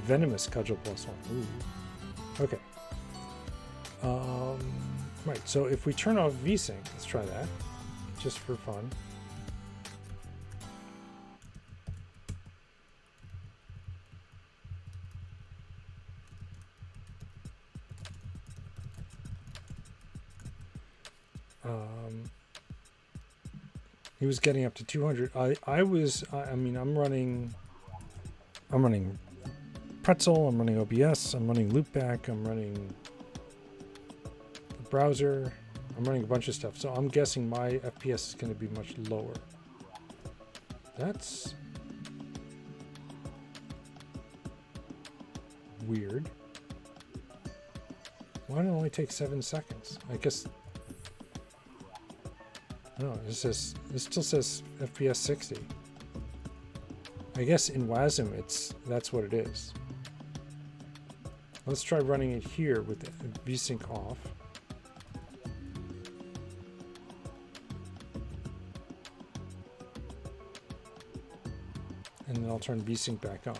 venomous cudgel +1. Ooh, okay. Right, so if we turn off VSync, let's try that, just for fun. He was getting up to 200. I'm running Pretzel, I'm running OBS, I'm running Loopback, I'm running the browser, I'm running a bunch of stuff. So I'm guessing my FPS is going to be much lower. That's weird. Why did it only take 7 seconds? I guess. No, this still says FPS 60. I guess in WASM that's what it is. Let's try running it here with the VSync off. And then I'll turn VSync back on.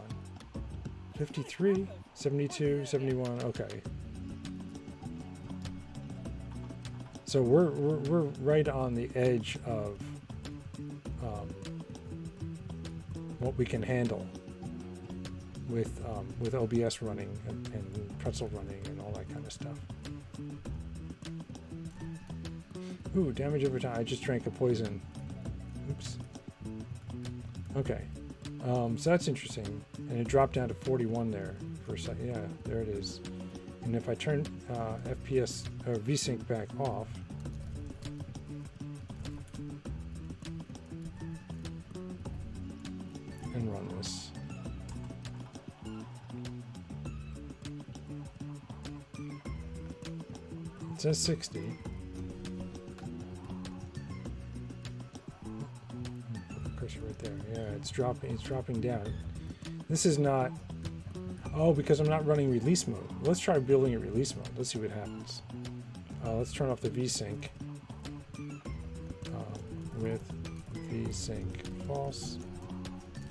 53, 72, 71, okay. So we're right on the edge of what we can handle with OBS running and Pretzel running and all that kind of stuff. Ooh, damage over time. I just drank a poison. Oops. Okay. So that's interesting. And it dropped down to 41 there for a second. Yeah, there it is. And if I turn FPS or VSync back off, and run this, it says 60. Put the cursor right there. Yeah, it's dropping down. This is not. Oh, because I'm not running release mode. Let's try building a release mode. Let's see what happens. Let's turn off the VSync with VSync false,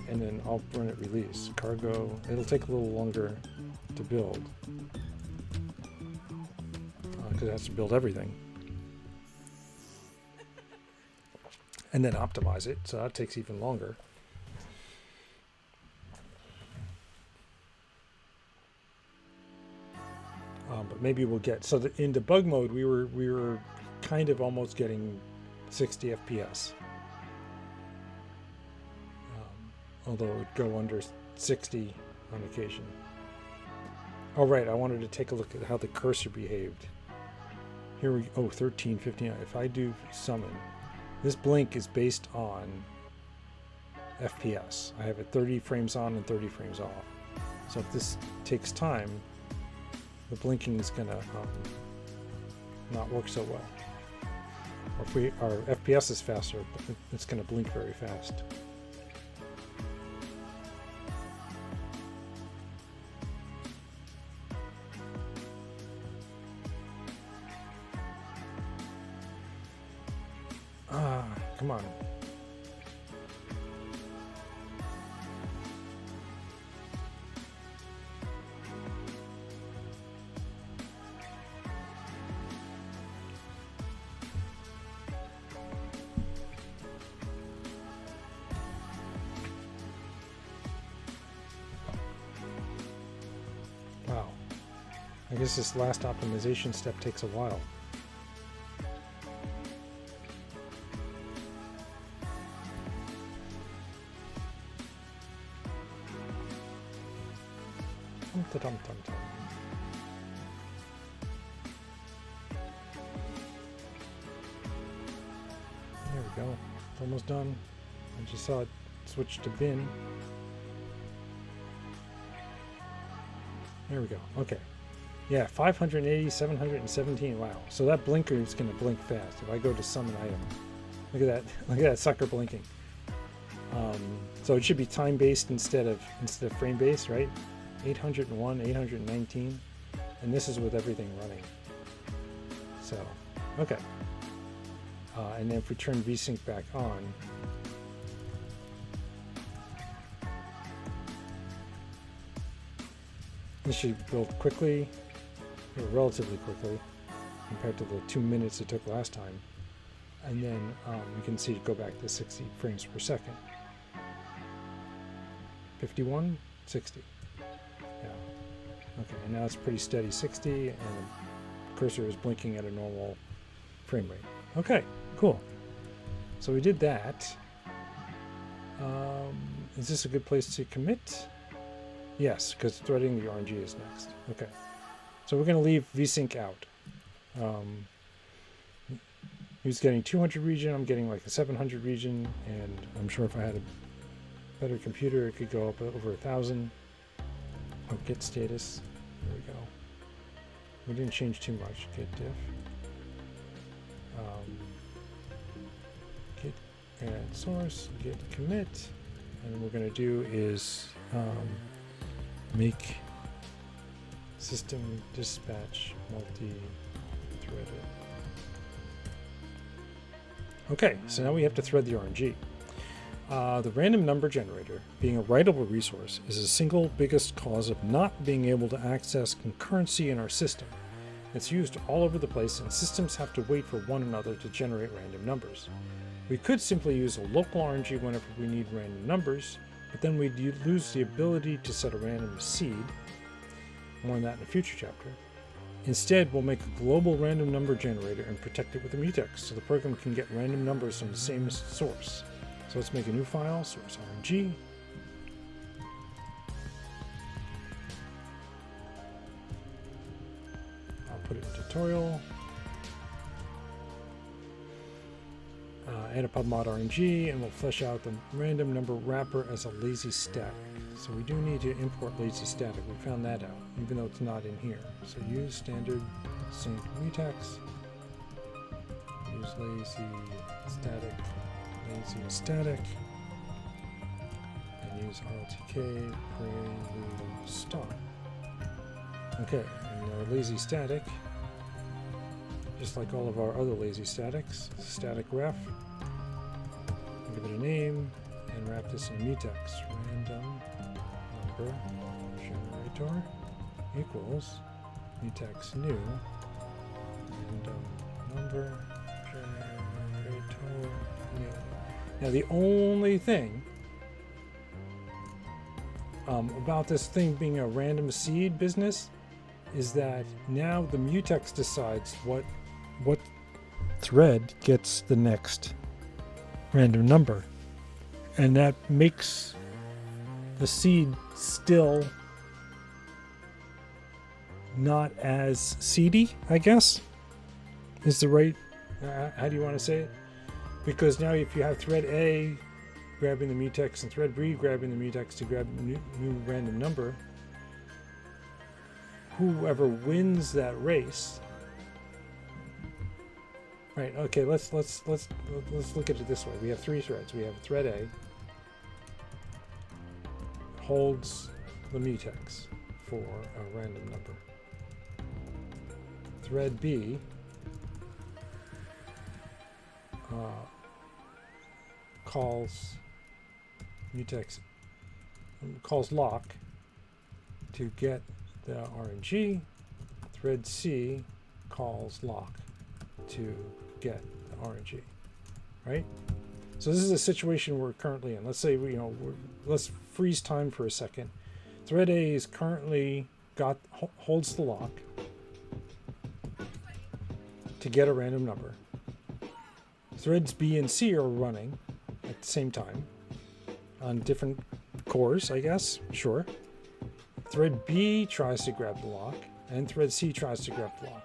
and then I'll run it release. Cargo, it'll take a little longer to build because it has to build everything. And then optimize it, so that takes even longer. But maybe we'll get, so in debug mode we were kind of almost getting 60 FPS, although it would go under 60 on occasion. Oh right, I wanted to take a look at how the cursor behaved. Here we go. 1359. If I do summon, this blink is based on FPS. I have it 30 frames on and 30 frames off. So if this takes time, the blinking is gonna not work so well. Or if our FPS is faster, it's gonna blink very fast. Come on. Wow. I guess this last optimization step takes a while. There we go. It's almost done. I just saw it switch to bin. There we go. Okay. Yeah, 580, 717. Wow. So that blinker is going to blink fast. If I go to summon item, look at that. Look at that sucker blinking. So it should be time based instead of frame based, right? 801, 819, and this is with everything running. So, okay. And then if we turn VSync back on, this should build quickly, or relatively quickly, compared to the 2 minutes it took last time. And then you can see it go back to 60 frames per second. 51, 60. Yeah. Okay, and now it's pretty steady 60, and the cursor is blinking at a normal frame rate. Okay, cool. So we did that. Is this a good place to commit? Yes, because threading the RNG is next. Okay. So we're going to leave VSync out. He's getting 200 region, I'm getting like a 700 region, and I'm sure if I had a better computer, it could go up over 1,000. Oh, get status. There we go. We didn't change too much. Get diff. Git add source, git commit, and what we're going to do is make system dispatch multi-threaded. Okay, so now we have to thread the RNG. The random number generator, being a writable resource, is the single biggest cause of not being able to access concurrency in our system. It's used all over the place, and systems have to wait for one another to generate random numbers. We could simply use a local RNG whenever we need random numbers, but then we'd lose the ability to set a random seed. More on that in a future chapter. Instead, we'll make a global random number generator and protect it with a mutex, so the program can get random numbers from the same source. So let's make a new file, source RNG. I'll put it in tutorial. Add a pubmod RNG, and we'll flesh out the random number wrapper as a lazy static. So we do need to import lazy static. We found that out, even though it's not in here. So use standard sync mutex. Use lazy static, and use RLTK prelude stop. Okay, and our lazy static, just like all of our other lazy statics, static ref. Give it a name and wrap this in a mutex. Random number generator equals mutex new random number generator new. Now the only thing about this thing being a random seed business is that now the mutex decides what thread gets the next random number, and that makes the seed still not as seedy, I guess is the right how do you want to say it, because now if you have thread A grabbing the mutex and thread B grabbing the mutex to grab a new random number, whoever wins that race. Right, okay, let's look at it this way. We have three threads. We have thread A holds the mutex for a random number. Thread B calls lock to get the RNG. Thread C calls lock to get the RNG, right? So this is a situation we're currently in. Let's say let's freeze time for a second. Thread A is currently holds the lock to get a random number. Threads B and C are running at the same time on different cores, I guess. Sure. Thread B tries to grab the lock, and thread C tries to grab the lock.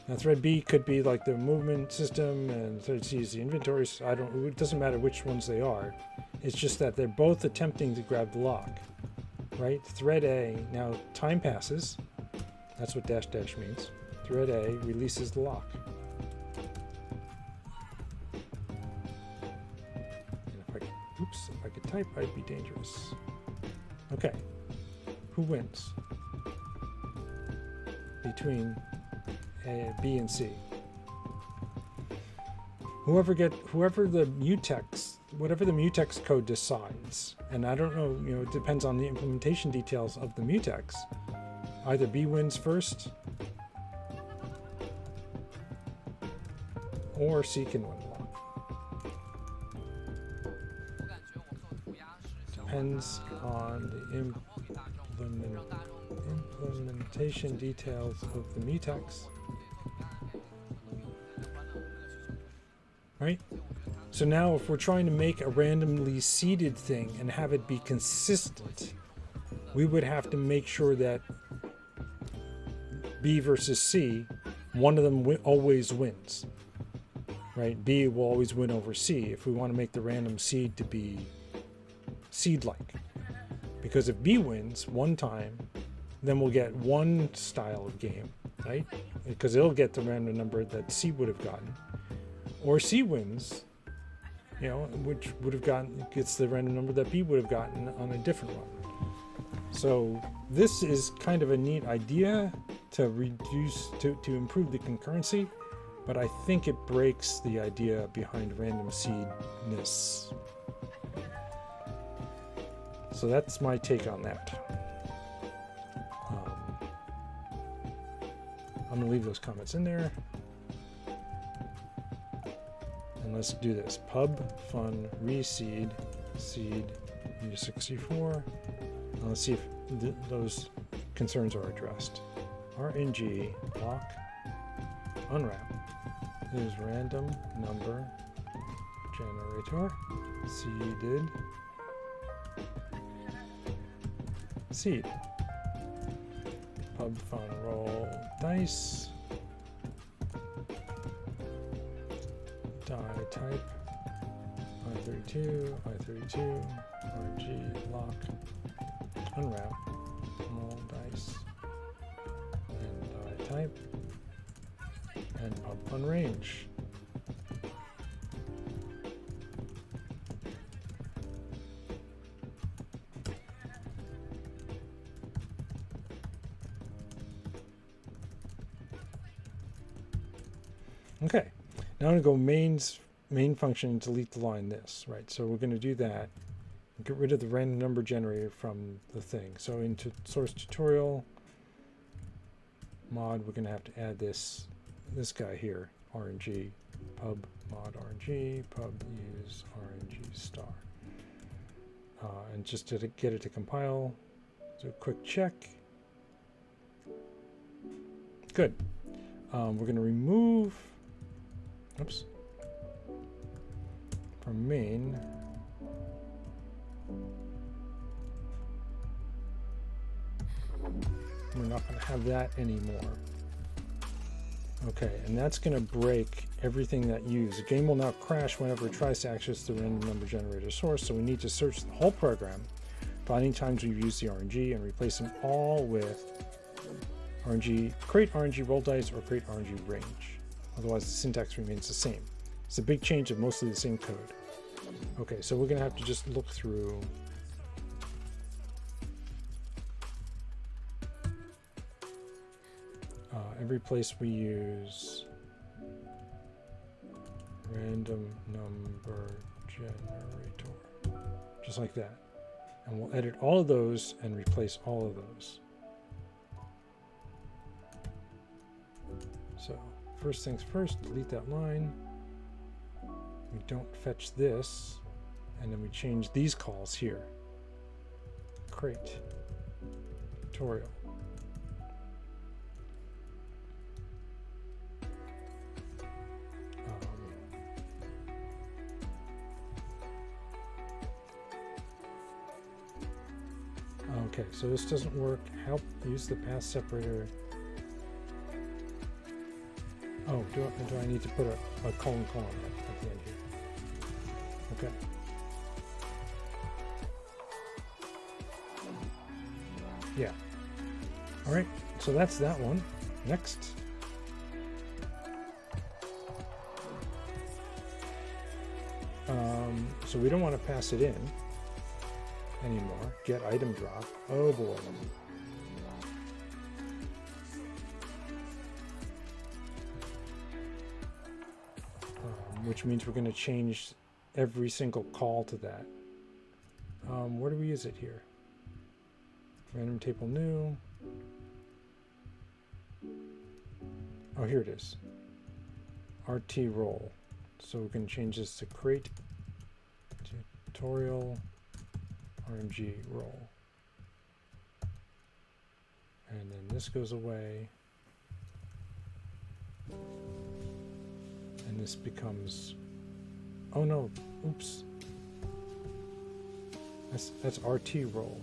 Now thread B could be like the movement system, and thread C is the inventory. It doesn't matter which ones they are. It's just that they're both attempting to grab the lock, right? Thread A, now time passes. That's what dash dash means. Thread A releases the lock. And if I could type, I'd be dangerous. Okay. Who wins? Between A, B, and C. Whoever the mutex, whatever the mutex code decides, and I don't know, it depends on the implementation details of the mutex. Either B wins first, or C can win the lock. Depends on the implementation details of the mutex. Right? So now if we're trying to make a randomly seeded thing and have it be consistent, we would have to make sure that B versus C, one of them always wins. Right? B will always win over C if we want to make the random seed to be seed-like. Because if B wins one time, then we'll get one style of game, right? Because it'll get the random number that C would have gotten. Or C wins, which would have gets the random number that B would have gotten on a different one. So this is kind of a neat idea to improve the concurrency, but I think it breaks the idea behind random seedness. So that's my take on that. I'm gonna leave those comments in there. And let's do this. Pub fun reseed seed U64. And let's see if those concerns are addressed. RNG lock unwrap is random number generator seeded seed. Pub fun roll dice. Die type I32, I32, RG lock, unwrap, roll dice, and die type, and pub fun range. Okay. Now I'm going to go main function and delete the line this, right? So we're going to do that. Get rid of the random number generator from the thing. So into source tutorial mod, we're going to have to add this guy here, RNG, pub mod RNG, pub use RNG star. And just to get it to compile, do a quick check. Good. We're going to remove, oops. From main, we're not going to have that anymore. Okay, and that's going to break everything that you use. The game will now crash whenever it tries to access the random number generator source, so we need to search the whole program, finding times we've used the RNG, and replace them all with RNG, create RNG roll dice, or create RNG range. Otherwise, the syntax remains the same. It's a big change of mostly the same code. Okay, so we're going to have to just look through every place we use random number generator, just like that. And we'll edit all of those and replace all of those. So first things first, delete that line. We don't fetch this, and then we change these calls here. Create tutorial. Okay, so this doesn't work. Help use the path separator. Oh, do I need to put a colon at the end here? Okay. Yeah. All right. So that's that one. Next. So we don't want to pass it in anymore. Get item drop. Oh boy. Which means we're going to change every single call to that. Where do we use it here? Random table new. Oh, here it is. RT role. So we can change this to create tutorial RMG role. And then this goes away. And this becomes, oh no, oops. That's RT role.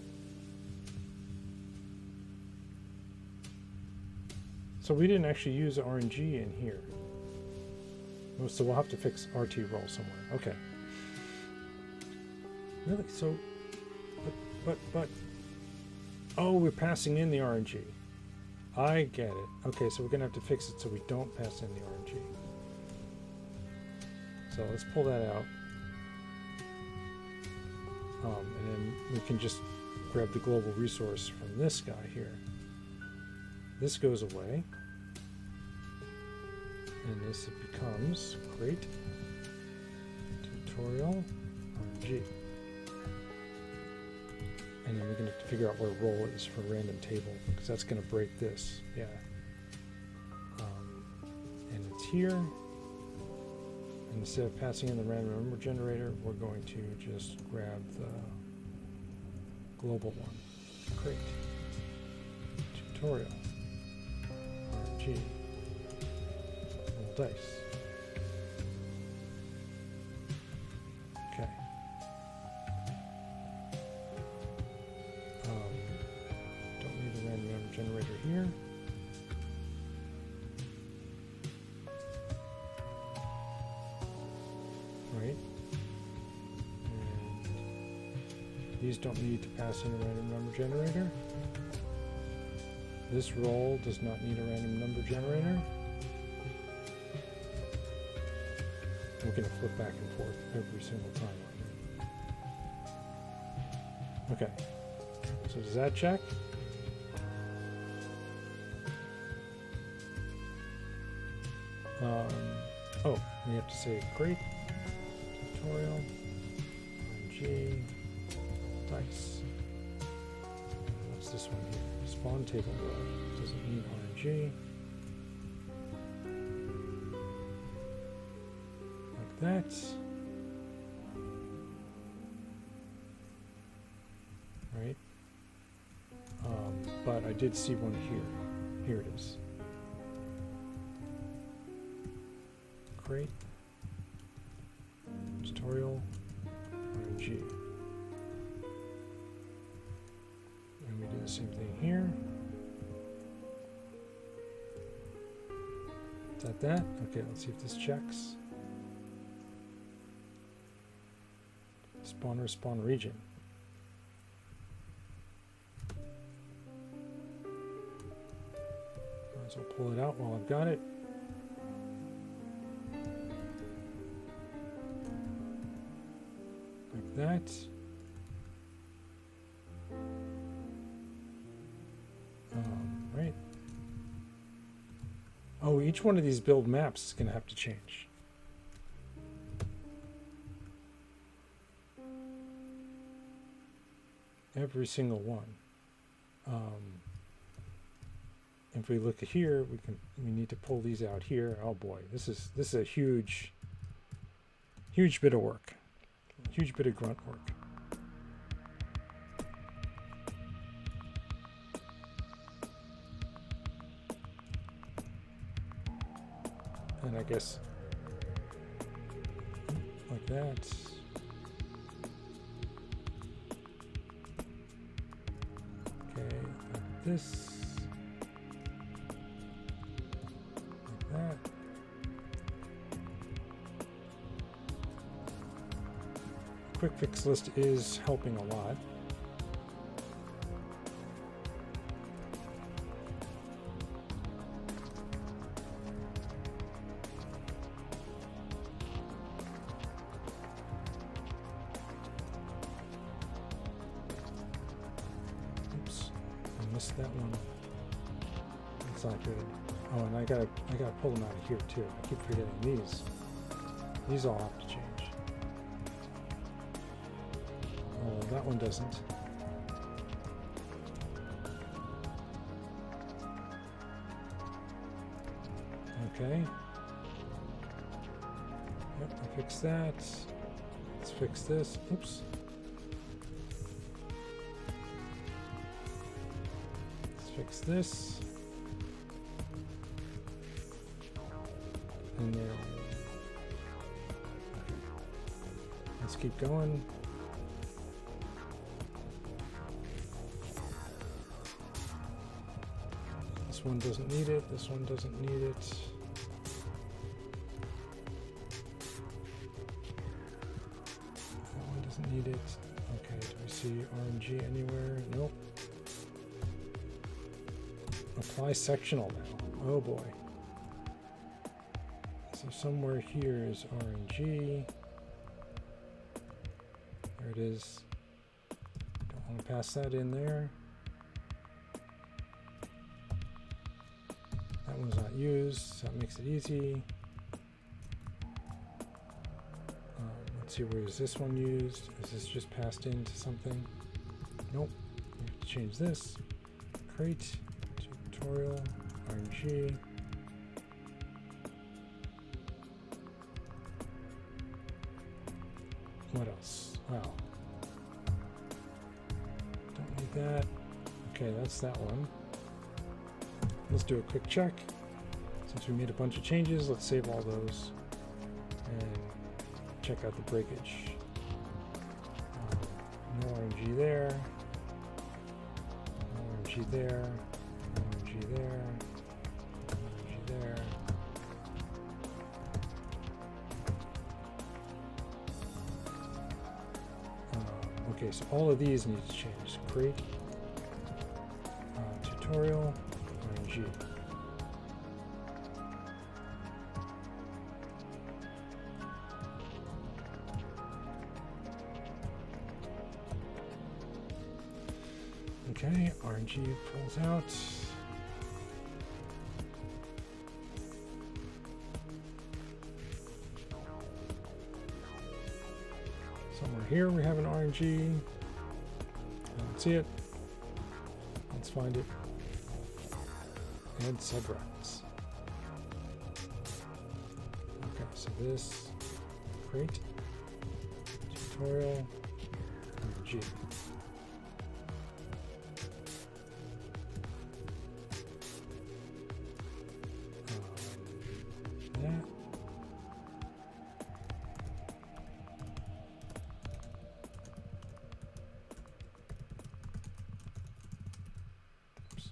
So we didn't actually use RNG in here. So we'll have to fix RT role somewhere. Okay. Really? So, but, oh, we're passing in the RNG. I get it. Okay, so we're gonna have to fix it so we don't pass in the RNG. So let's pull that out. And then we can just grab the global resource from this guy here. This goes away. And this becomes create tutorial RNG. And then we're going to have to figure out where role is for random table, because that's going to break this. Yeah. And it's here. And instead of passing in the random number generator, we're going to just grab the global one. Create tutorial RNG. Roll dice. Okay. Don't need a random number generator here. Right. And these don't need to pass in a random number generator. This roll does not need a random number generator. We're going to flip back and forth every single time. Okay. So does that check? Oh, we have to say create tutorial RNG dice. What's this one here? Spawn table row. Doesn't need RNG. Like that. Right. But I did see one here. Here it is. Create tutorial RNG. And we do the same thing here. Is that that? Okay, let's see if this checks. Spawner spawn region. Might as well pull it out while I've got it. Like that. Right. Oh, each one of these build maps is going to have to change. Every single one. If we look at here, we need to pull these out here. Oh boy, this is a huge bit of work. Huge bit of grunt work. And I guess like that. Okay, like this. Like that. Quick fix list is helping a lot. missed that one. That's not good. Oh, and I gotta pull them out of here too. I keep forgetting these. These all have to change. Oh, that one doesn't. Okay. Yep, I fixed that. Let's fix this. Oops. Let's fix this. And then let's keep going. This one doesn't need it. This one doesn't need it. That one doesn't need it. Okay, do we see RNG anywhere? Nope. Apply sectional now. Oh boy. So somewhere here is RNG. There it is. Don't want to pass that in there. That one's not used, so that makes it easy. Let's see, where is this one used? Is this just passed into something? Nope. We have to change this. Create, tutorial, RNG. What else? Wow. Don't need that. Okay, that's that one. Let's do a quick check. Since we made a bunch of changes, let's save all those and check out the breakage. No RNG there. No RNG there. No RNG there. No RNG there. Okay, so all of these need to change. Create, tutorial, RNG. Okay, RNG pulls out. Somewhere here we have an RNG. I don't see it. Let's find it. Add subroutes. Okay, so this, create, tutorial, RNG. That. Oops.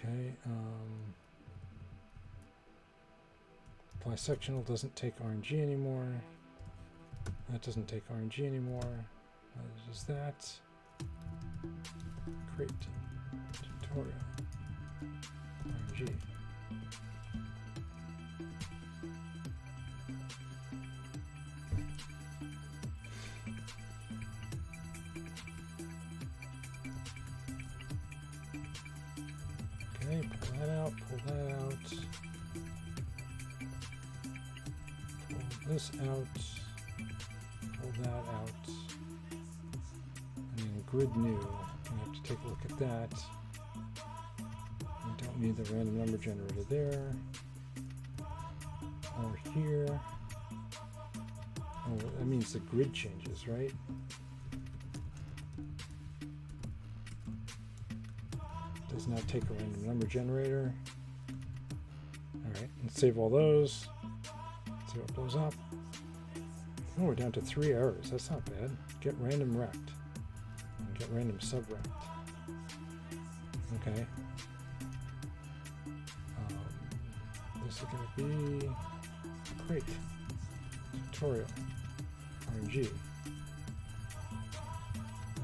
Okay. Apply sectional doesn't take RNG anymore. That doesn't take RNG anymore. That is that. Create, tutorial, RNG. Okay, pull that out, pull that out. Pull this out, pull that out. And then grid new. I have to take a look at that. We don't need the random number generator there. Or here. Oh, that means the grid changes, right? Does not take a random number generator. Alright, let's save all those. See what blows up. Oh, we're down to 3 errors. That's not bad. Get random rect. And get random subrect. Okay. This is going to be create tutorial RNG.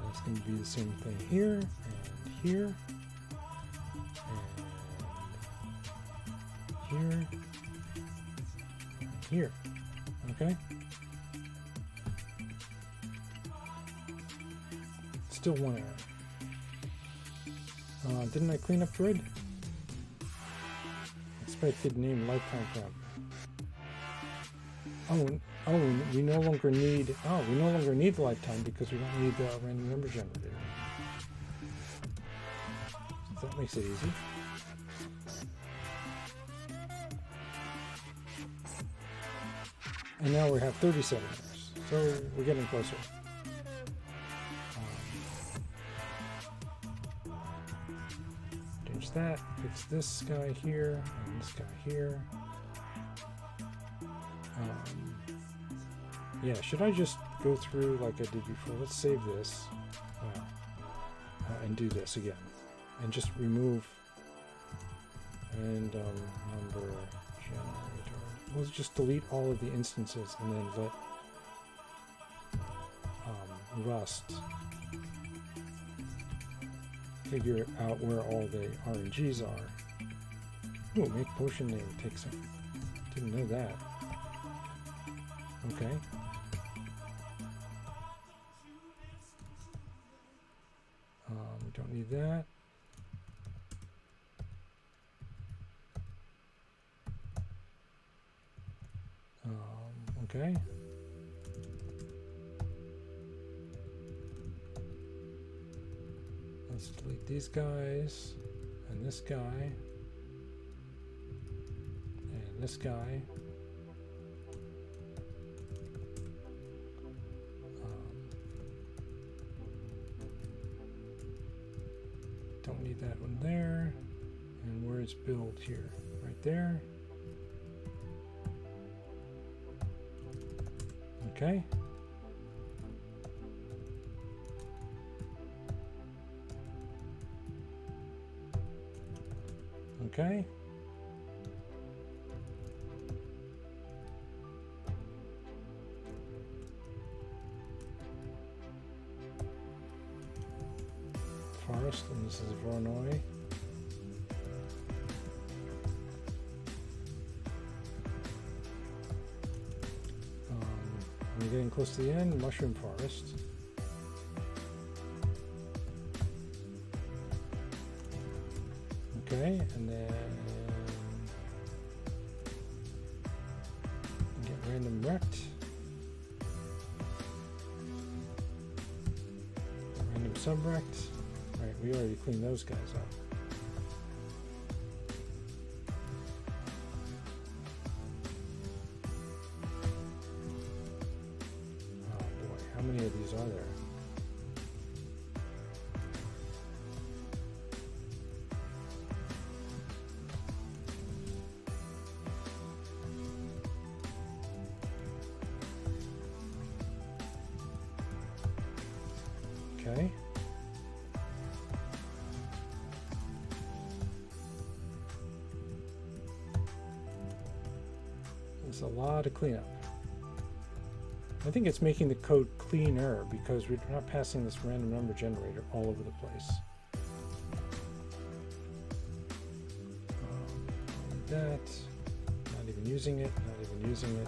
That's going to be the same thing here and here. Here, here, okay? Still 1 error. Didn't I clean up grid? Expected name lifetime parameter. We no longer need the lifetime because we don't need the random number generator. So that makes it easy. And now we have 37 errors, so we're getting closer. Change that, fix this guy here, and this guy here. Yeah, should I just go through like I did before? Let's save this and do this again. And just remove random number generator. Let's just delete all of the instances and then let Rust figure out where all the RNGs are. Ooh, make potion name take some. Didn't know that. Okay. We don't need that. Okay. Let's delete these guys, and this guy, and this guy. Don't need that one there. And where's build here? Right there. Okay. Okay. Forest, and this is Voronoi. We're getting close to the end. Mushroom Forest. Okay, and then get random wrecked. Random subwrecked. Right, we already cleaned those guys up. How many of these are there? Okay. There's a lot of cleanup. I think it's making the code cleaner because we're not passing this random number generator all over the place. That, not even using it, not even using it.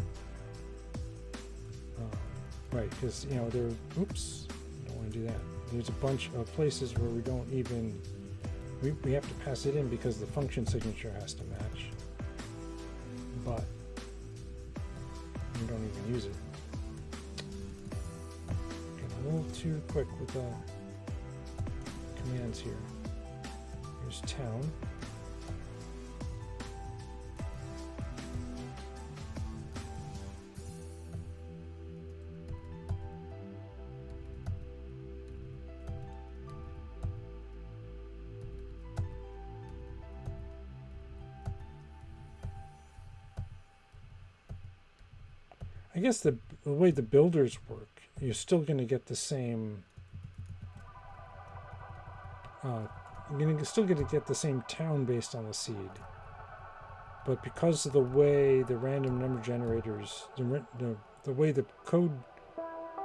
Right, because, you know, there, oops, I don't want to do that. There's a bunch of places where we don't even, we have to pass it in because the function signature has to match. But we don't even use it. A little too quick with the commands here. Here's town. I guess the way the builders work, you're still going to get the same. You're still going to get the same town based on the seed, but because of the way the random number generators, the way the code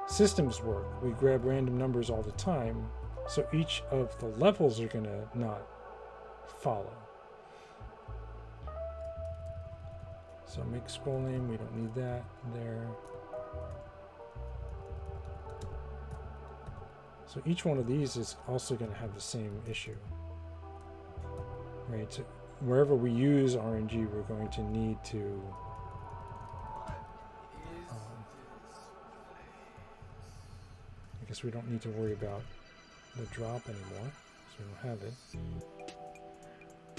systems work, we grab random numbers all the time. So each of the levels are going to not follow. So make scroll name, we don't need that there. So each one of these is also going to have the same issue. right? So wherever we use RNG, we're going to need to I guess we don't need to worry about the drop anymore, because we don't have it.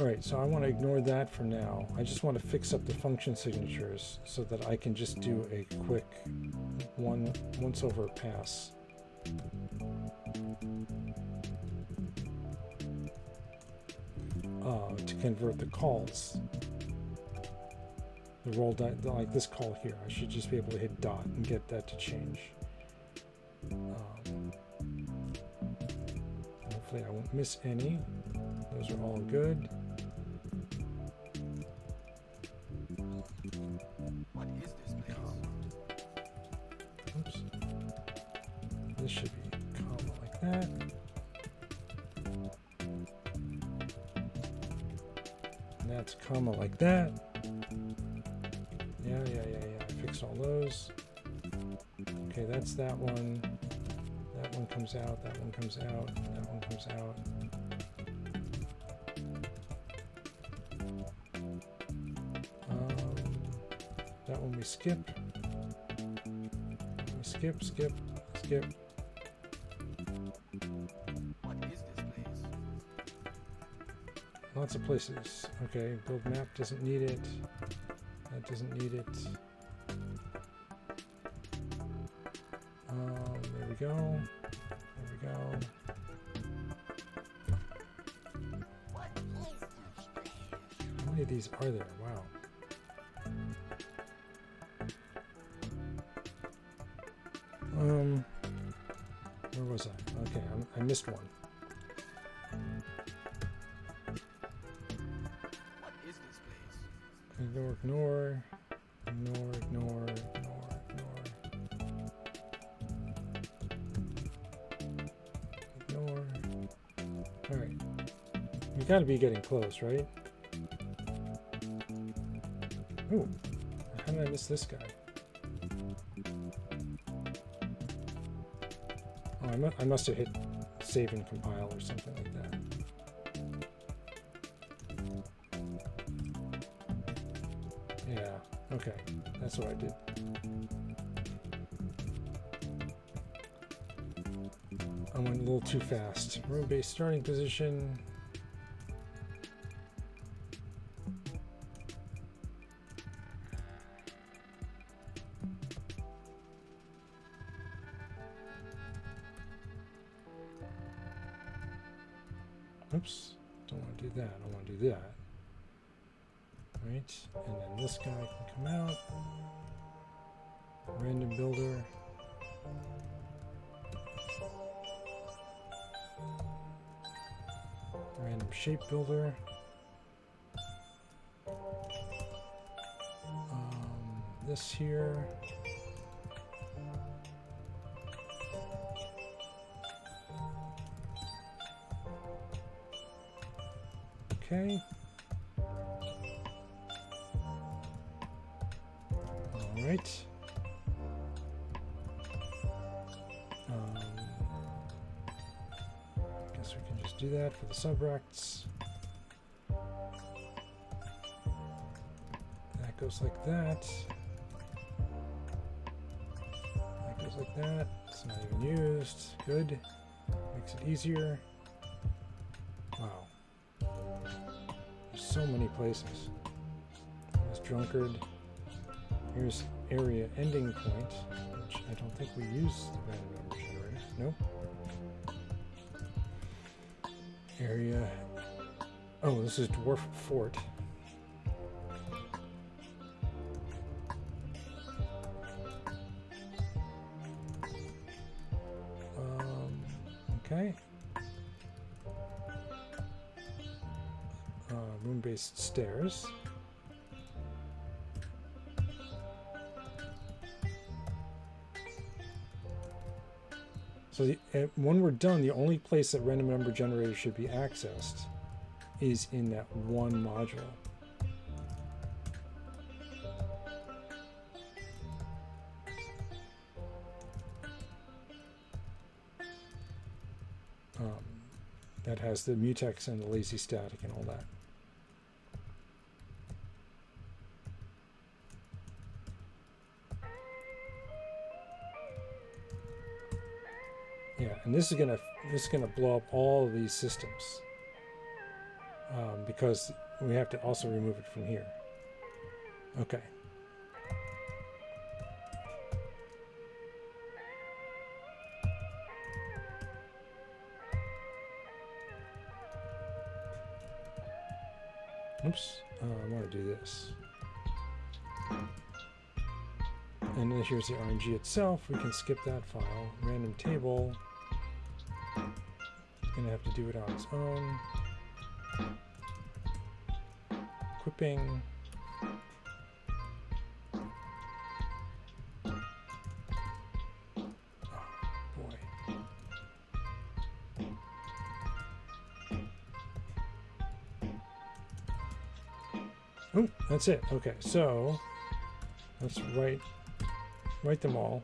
Alright, so I want to ignore that for now. I just want to fix up the function signatures so that I can just do a quick once over pass. To convert the calls. The roll like this call here. I should just be able to hit dot and get that to change. Hopefully I won't miss any. Those are all good. What is this place? Oops. This should be comma like that. And that's comma like that. Yeah. I fixed all those. Okay, that's that one. That one comes out, that one comes out, that one comes out. That one we skip. We skip. What is this place? Lots of places. Okay, build map doesn't need it. That doesn't need it. There we go. There we go. How many of these are there? Wow. Where was I? Okay, I missed one. What is this place? Ignore. Alright. We gotta be getting close, right? Ooh. How did I miss this guy? Oh, I must have hit save and compile or something like that. Yeah, okay. That's what I did. I went a little too fast. Room-based starting position. Oops, don't want to do that. I want to do that. Right, and then this guy can come out. Random builder. Random shape builder. This here. Okay. All right. Guess we can just do that for the subrects. That goes like that. That goes like that. It's not even used. Good. Makes it easier. Wow. There's so many places. There's drunkard. Here's area ending point, which I don't think we use the random number generator. Nope. Area. Oh, this is dwarf fort. Okay. Room-based stairs. So when we're done, the only place that random number generator should be accessed is in that one module. That has the mutex and the lazy static and all that. Yeah, and this is gonna blow up all of these systems because we have to also remove it from here. Okay. Oops, I want to do this. And then here's the RNG itself. We can skip that file. Random table. It's going to have to do it on its own. Equipping. Oh, boy. Oh, that's it. Okay, so let's write them all.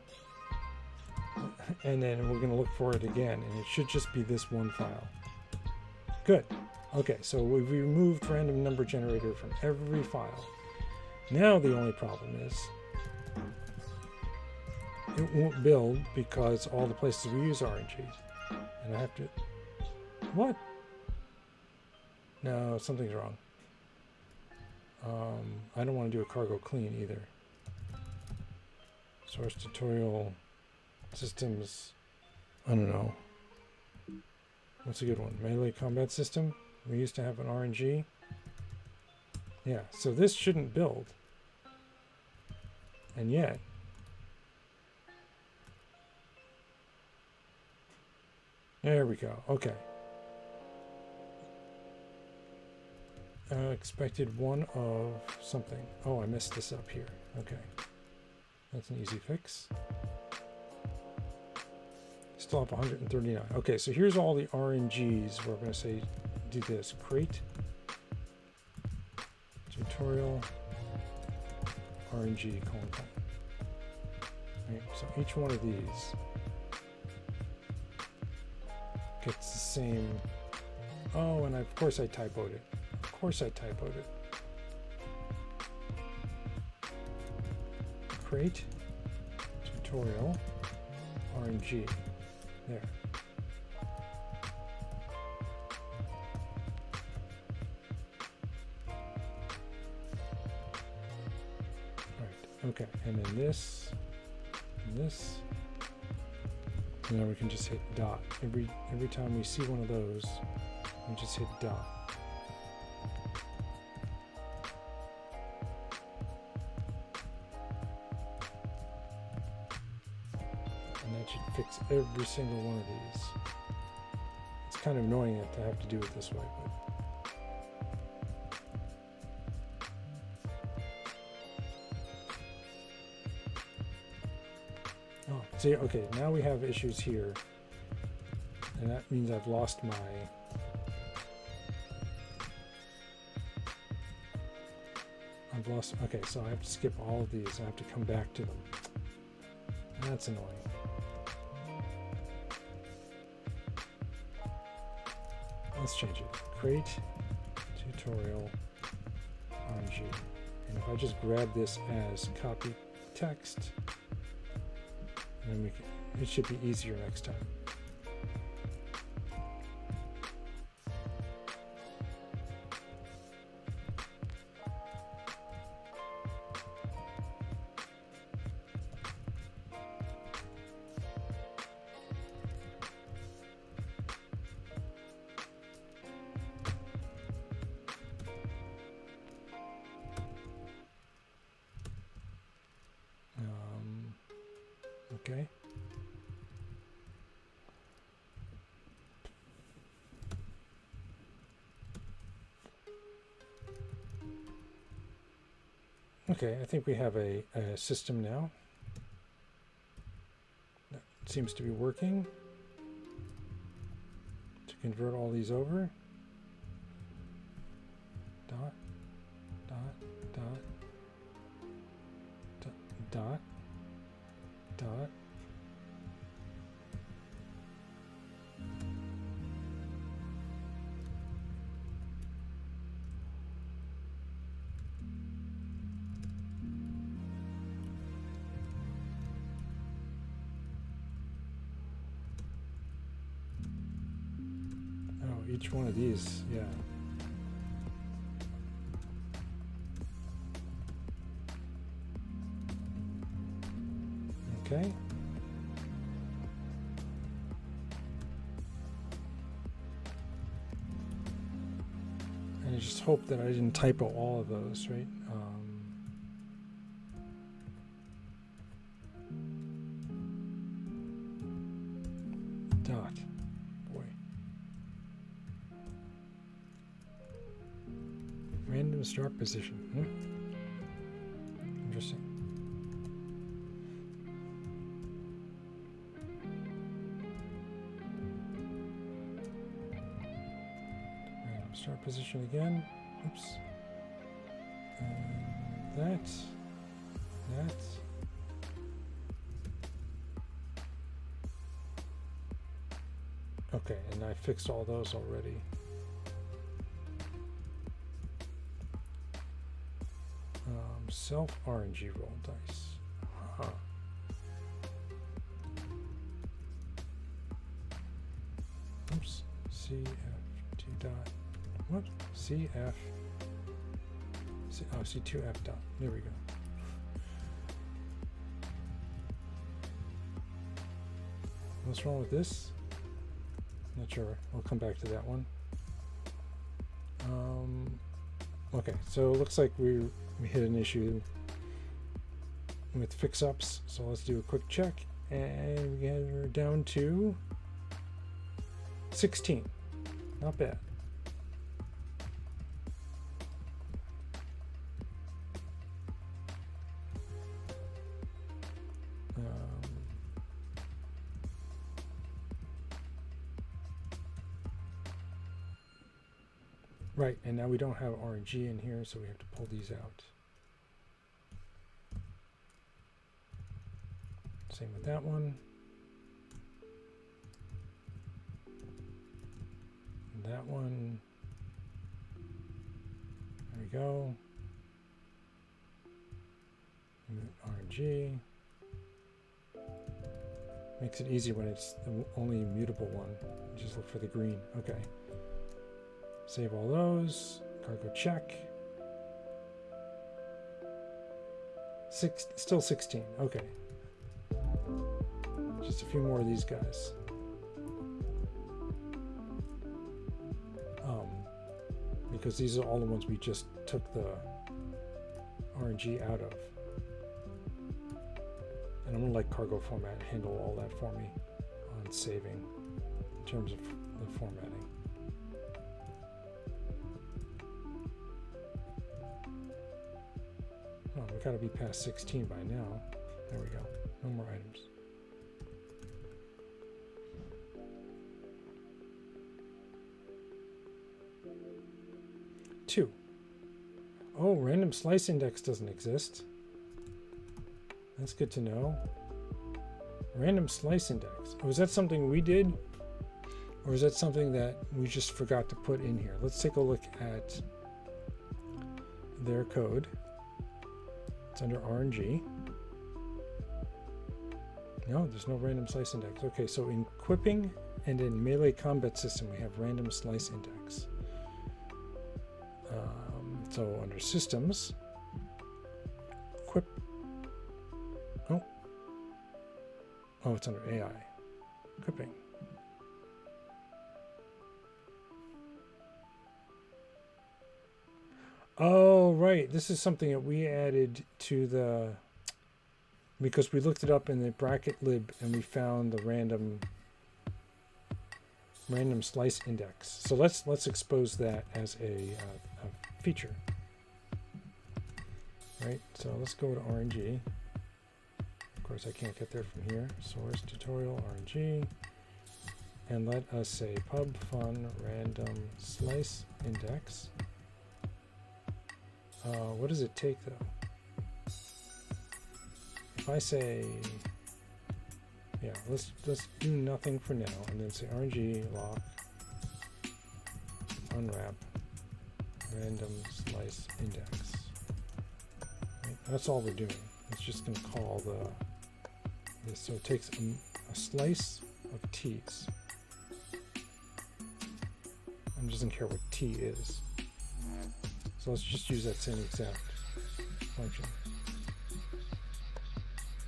And then we're going to look for it again, and it should just be this one file. Good. Okay, so we've removed random number generator from every file. Now the only problem is it won't build because all the places we use RNG. And I have to... What? No, something's wrong. I don't want to do a cargo clean either. Source tutorial systems. I don't know. What's a good one? Melee combat system. We used to have an RNG. Yeah, so this shouldn't build. And yet. There we go. Okay. Expected one of something. Oh, I messed this up here. Okay. That's an easy fix. Still up 139. Okay, so here's all the RNGs. We're going to say, do this. Create. Tutorial. RNG : Right, so each one of these gets the same. Oh, and of course I typoed it. Of course I typoed it. Create tutorial RNG. There. Right. Okay. And then this and this. And then we can just hit dot. Every time we see one of those, we just hit dot. Fix every single one of these. It's kind of annoying to have to do it this way, but oh, see, okay, now we have issues here, and that means I've lost my okay, so I have to skip all of these. I have to come back to them. That's annoying. Let's change it. Create tutorial RNG. And if I just grab this as copy text, then it should be easier next time. Okay. Okay, I think we have a system now. That seems to be working. To convert all these over. Dot, dot, dot, dot, dot, dot. each one of these, yeah. Okay. And I just hope that I didn't typo all of those, right? Dot. Boy. Random start position. Interesting. Random start position again. Oops. And that. Okay, and I fixed all those already. Self RNG roll dice. Huh. Oops. CF2 dot. What? CF. C2F dot. There we go. What's wrong with this? Not sure. I'll come back to that one. Okay, so it looks like we hit an issue with fix-ups. So let's do a quick check, and we're down to 16. Not bad. Right, and now we don't have RNG in here, so we have to pull these out. Same with that one. And that one. There we go. RNG. Makes it easy when it's the only mutable one. Just look for the green. Okay. Save all those. Cargo check. Still 16. Okay. Just a few more of these guys. Because these are all the ones we just took the RNG out of. And I'm gonna let cargo format handle all that for me on saving in terms of the formatting. Oh, we gotta be past 16 by now. There we go. No more items. Two. Oh, random slice index doesn't exist. That's good to know. Random slice index. Oh, is that something we did? Or is that something that we just forgot to put in here? Let's take a look at their code. It's under RNG. No, there's no random slice index. Okay, so in equipping and in melee combat system, we have random slice index. So under systems, equip. Oh, it's under AI. Equipping. Oh, right. This is something that we added to the, because we looked it up in the bracket lib and we found the random slice index. So let's expose that as a feature. Right. So let's go to RNG. Of course, I can't get there from here. Source tutorial RNG, and let us say pub fun random slice index. What does it take though? If I say, yeah, let's do nothing for now, and then say RNG lock unwrap random slice index. Right? That's all we're doing. It's just going to call this. So it takes a slice of t's. and doesn't care what t is. So let's just use that same exact function.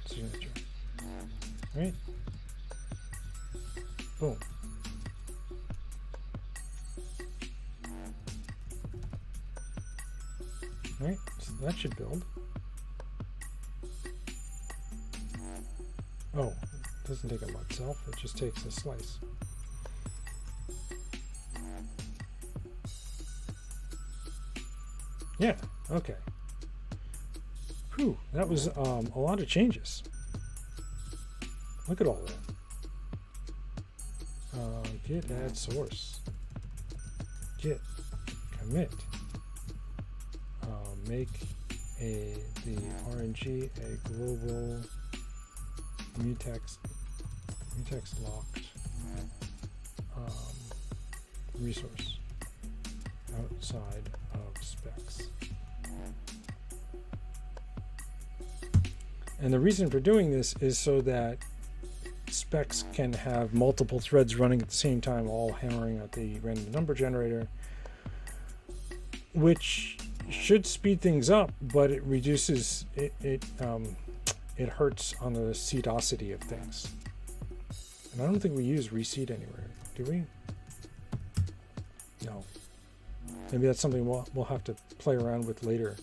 Signature. Right? Boom. Right? So that should build. Oh, it doesn't take a mod self, it just takes a slice. Yeah, okay. Whew, that was a lot of changes. Look at all that. Git add source. Git commit. Make the RNG a global mutex locked resource outside of specs. And the reason for doing this is so that specs can have multiple threads running at the same time, all hammering at the random number generator, which should speed things up, but it reduces it hurts on the seedosity of things. And I don't think we use reseed anywhere, do we? No. Maybe that's something we'll have to play around with later.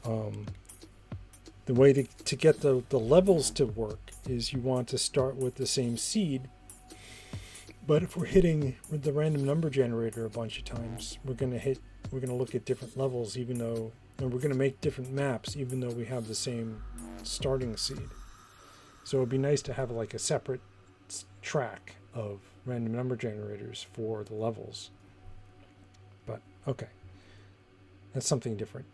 The way to get the levels to work is you want to start with the same seed, but if we're hitting with the random number generator a bunch of times, we're going to look at different levels, even though, and we're going to make different maps even though we have the same starting seed. So it'd be nice to have like a separate track of random number generators for the levels. But okay, that's something different.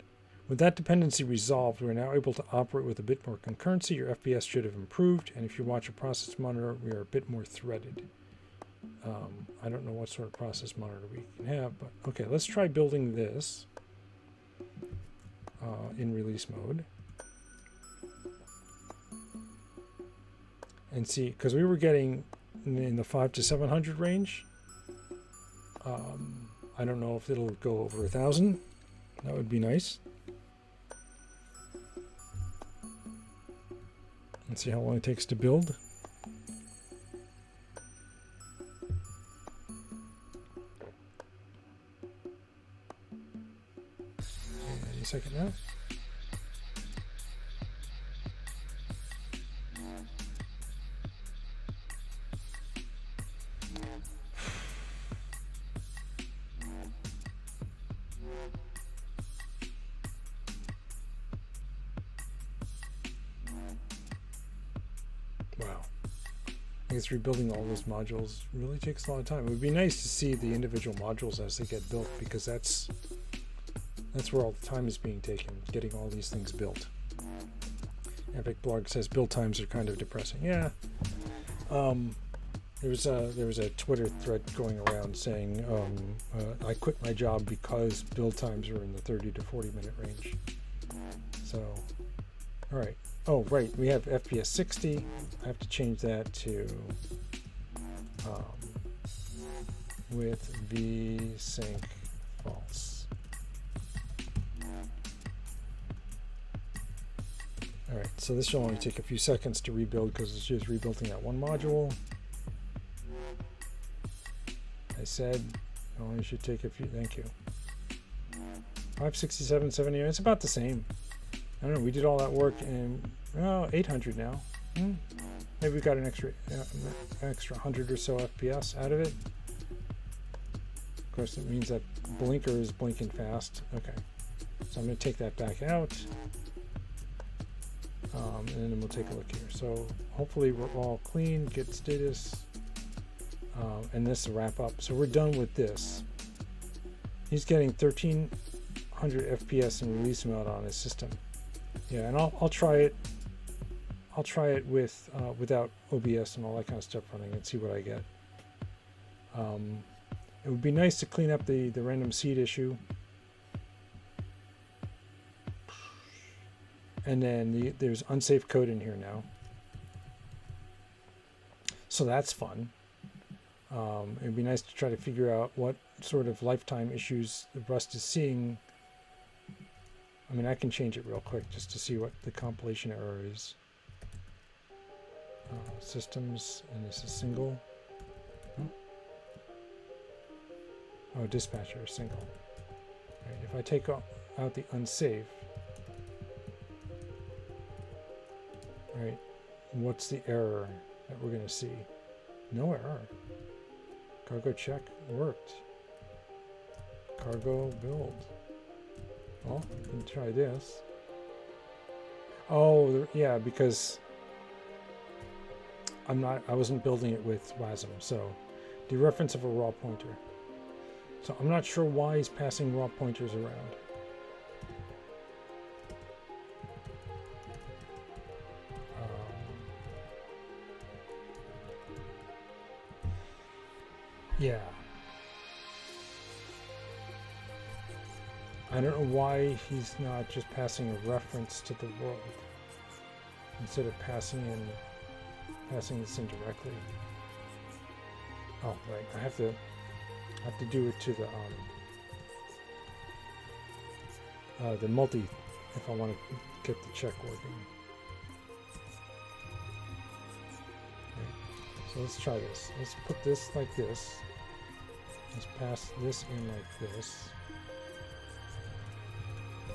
With that dependency resolved, we're now able to operate with a bit more concurrency. Your FPS should have improved, and if you watch a process monitor, we are a bit more threaded. I don't know what sort of process monitor we can have, but okay, let's try building this in release mode. And see, because we were getting in the 500 to 700 range. I don't know if it'll go over 1,000. That would be nice. Let's see how long it takes to build. Any second now. I guess rebuilding all those modules really takes a lot of time. It would be nice to see the individual modules as they get built, because that's where all the time is being taken, getting all these things built. Epic Blog says build times are kind of depressing. Yeah. There was a Twitter thread going around saying I quit my job because build times are in the 30 to 40 minute range. So, all right. Oh, right. We have FPS 60. I have to change that to with vsync false. All right. So this will only take a few seconds to rebuild because it's just rebuilding that one module. I said it only should take a few. Thank you. 567, 70. It's about the same. I don't know, we did all that work in 800 now. Maybe we got an extra 100 or so FPS out of it. Of course, it means that blinker is blinking fast. Okay, so I'm going to take that back out. And then we'll take a look here. So hopefully we're all clean, git status, and this will wrap up. So we're done with this. He's getting 1300 FPS in release mode on his system. Yeah, and I'll try it. I'll try it with without OBS and all that kind of stuff running and see what I get. It would be nice to clean up the random seed issue, and then there's unsafe code in here now, so that's fun. It'd be nice to try to figure out what sort of lifetime issues the Rust is seeing. I mean, I can change it real quick just to see what the compilation error is. Systems, and this is single. Oh, dispatcher, single. Right, if I take out the unsafe, right, what's the error that we're going to see? No error. Cargo check worked. Cargo build. Well, we can try this. Oh, yeah, because I wasn't building it with WASM, so dereference of a raw pointer. So I'm not sure why he's passing raw pointers around. Yeah. I don't know why he's not just passing a reference to the world instead of passing this in directly. Oh, right. I have to do it to the multi if I want to get the check working. Okay. So let's try this. Let's put this like this. Let's pass this in like this.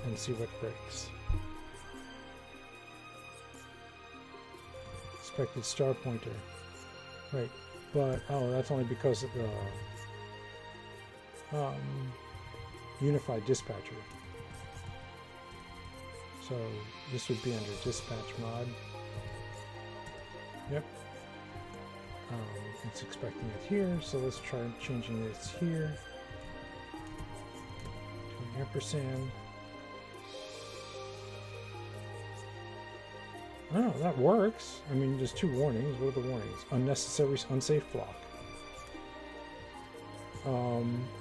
And see what breaks. Expected star pointer. Right. But, oh, that's only because of the unified dispatcher. So this would be under dispatch mod. Yep. It's expecting it here, so let's try changing this here to an ampersand. Oh, that works. I mean, there's 2 warnings. What are the warnings? Unnecessary, unsafe block.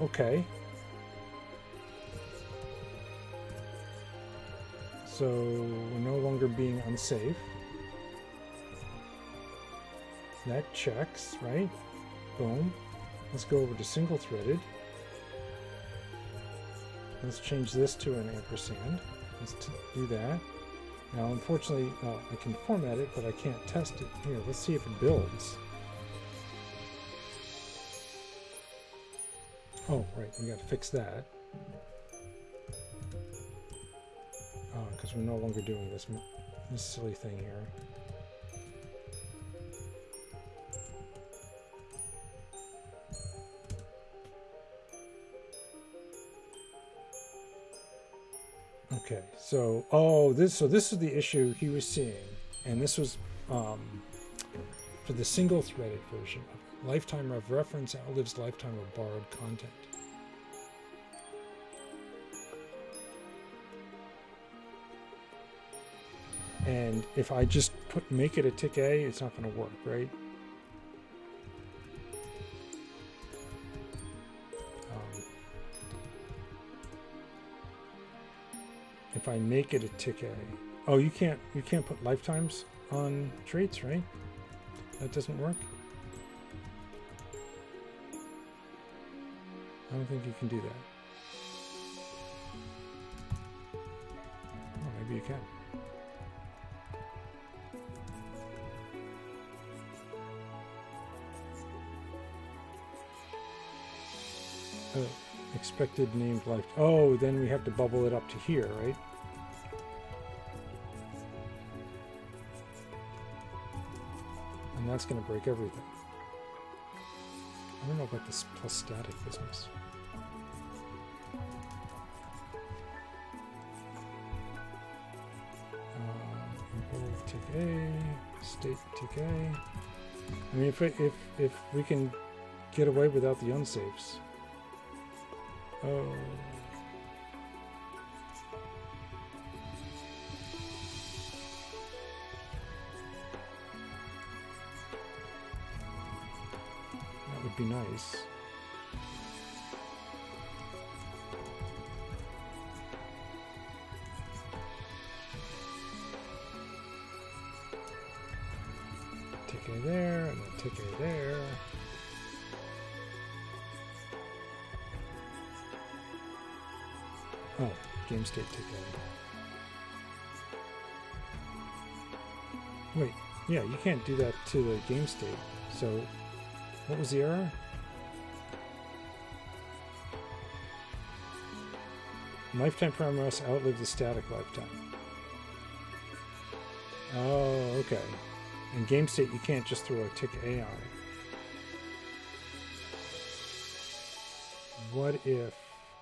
Okay. So we're no longer being unsafe. That checks, right? Boom. Let's go over to single threaded. Let's change this to an ampersand. Let's do that. Now, unfortunately, I can format it, but I can't test it. Here, let's see if it builds. Oh, right, we got to fix that. Because we're no longer doing this silly thing here. Okay, so this is the issue he was seeing, and this was for the single-threaded version of it. Lifetime of reference outlives lifetime of borrowed content. And if I just make it a tick A, it's not going to work, right? If I make it a tick A, oh, you can't put lifetimes on traits, right? That doesn't work. I don't think you can do that. Oh, maybe you can. Expected named life. Oh, then we have to bubble it up to here, right? And that's going to break everything. I don't know about this plus static business. Import tick A, state tick A. I mean, if we can get away without the unsafes. Oh. That would be nice. Tick A there, and then tick A there. Oh, game state tick A. Wait, yeah, you can't do that to the game state. So, what was the error? Lifetime parameter must outlive the static lifetime. Oh, okay. In game state, you can't just throw a tick A on it. What if...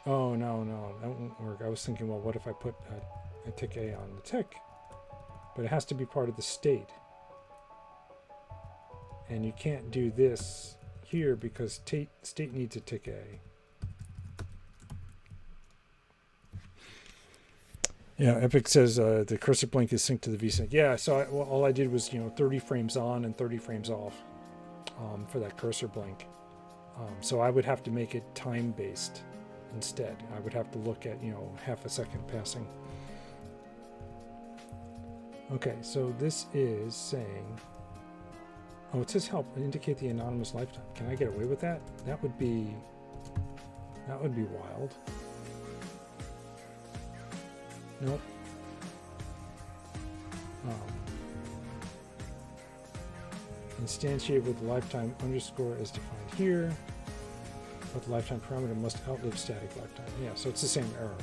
Oh, no, that won't work. I was thinking, well, what if I put a tick A on the tick? But it has to be part of the state. And you can't do this here because state needs a tick A. Yeah, Epic says the cursor blink is synced to the VSync. Yeah, so all I did was 30 frames on and 30 frames off for that cursor blink. So I would have to make it time based instead. I would have to look at half a second passing. Okay, so this is saying, oh, it says help indicate the anonymous lifetime. Can I get away with that? That would be wild. Nope. Instantiate with lifetime underscore as defined here, but the lifetime parameter must outlive static lifetime. Yeah, so it's the same error.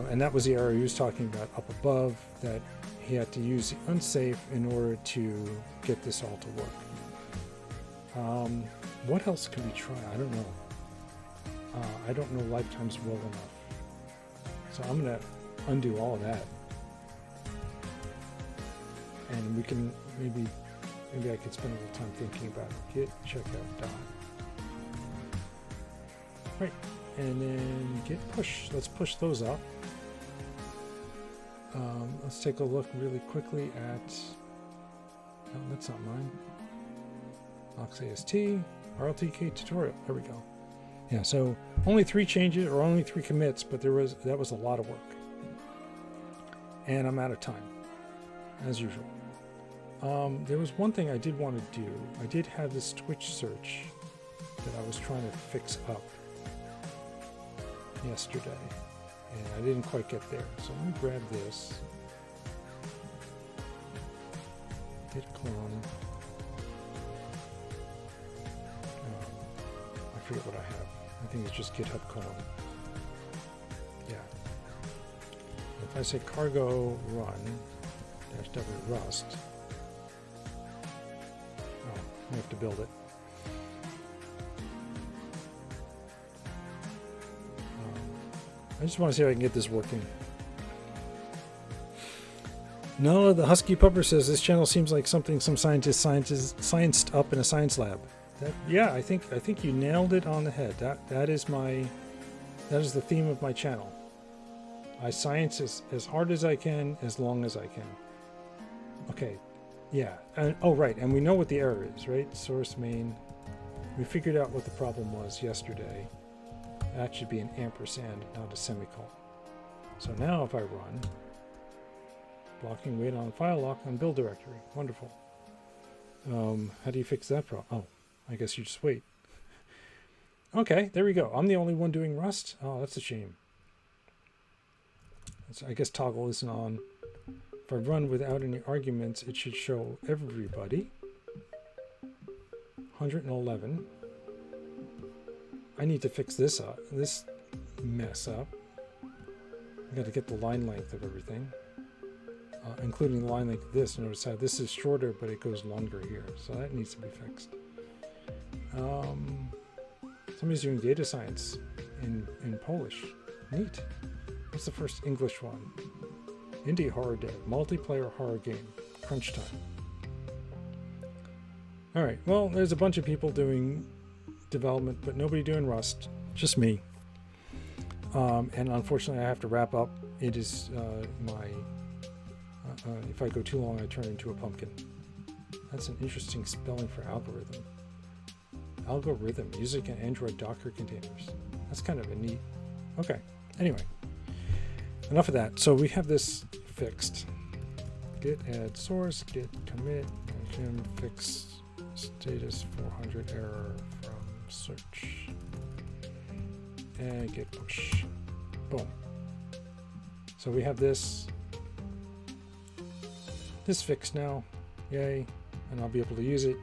And that was the error he was talking about up above, that he had to use the unsafe in order to get this all to work. What else can we try? I don't know. I don't know lifetimes well enough. So I'm going to undo all of that. And we can maybe I could spend a little time thinking about it. Git checkout dot. Right, and then git push. Let's push those up. Let's take a look really quickly at, oh, that's not mine. LoxAST, RLTK tutorial. There we go. Yeah, so only 3 changes or only 3 commits, but that was a lot of work. And I'm out of time, as usual. There was one thing I did want to do. I did have this Twitch search that I was trying to fix up yesterday, and I didn't quite get there. So let me grab this. Git clone. I forget what I have. I think it's just GitHub clone. Yeah. If I say cargo run -w rust, oh, we have to build it. I just want to see if I can get this working. No, the Husky Pupper says this channel seems like something some scientist scienced up in a science lab. Yeah, I think you nailed it on the head. That is the theme of my channel. I science as hard as I can, as long as I can. Okay, yeah. And, oh, right, and we know what the error is, right? Source main. We figured out what the problem was yesterday. That should be an ampersand, not a semicolon. So now if I run, blocking wait on file lock on build directory. Wonderful. How do you fix that problem? Oh, I guess you just wait. Okay, there we go. I'm the only one doing Rust. Oh, that's a shame. So I guess toggle isn't on. If I run without any arguments, it should show everybody. 111. I need to fix this up, this mess up. I got to get the line length of everything, including the line length of this. Notice how this is shorter, but it goes longer here, so that needs to be fixed. Somebody's doing data science in Polish. Neat. What's the first English one? Indie horror dev, multiplayer horror game, crunch time. All right. Well, there's a bunch of people doing development, but nobody doing Rust, just me. And unfortunately I have to wrap up. It is if I go too long I turn into a pumpkin. That's an interesting spelling for algorithm. Algorithm, music and Android Docker containers. That's kind of a neat. Okay, anyway, enough of that. So we have this fixed. Git add source, git commit, and fix status 400 error from search, and git push. Boom. So we have this fixed now. Yay. And I'll be able to use it.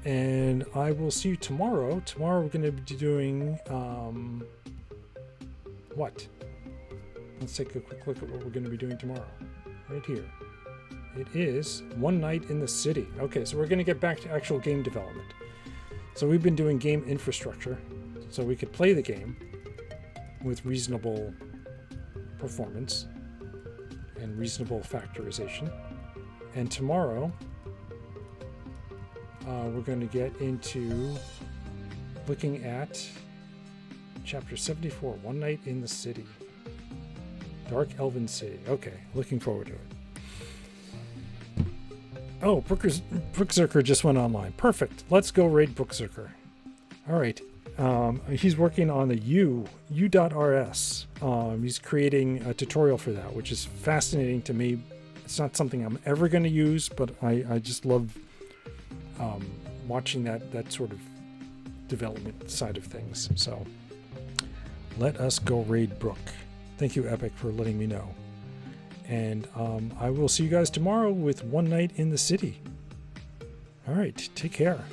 And I will see you tomorrow. Tomorrow we're going to be doing what? Let's take a quick look at what we're going to be doing tomorrow. Right here. It is One Night in the City. Okay, so we're going to get back to actual game development. So we've been doing game infrastructure, so we could play the game with reasonable performance and reasonable factorization. And tomorrow, we're going to get into looking at Chapter 74, One Night in the City. Dark Elven City. Okay, looking forward to it. Oh, Brookzerker just went online. Perfect. Let's go raid Brookzerker. All right. He's working on the U.rs. He's creating a tutorial for that, which is fascinating to me. It's not something I'm ever going to use, but I just love watching that sort of development side of things. So let us go raid Brook. Thank you, Epic, for letting me know. And I will see you guys tomorrow with One Night in the City. All right, take care.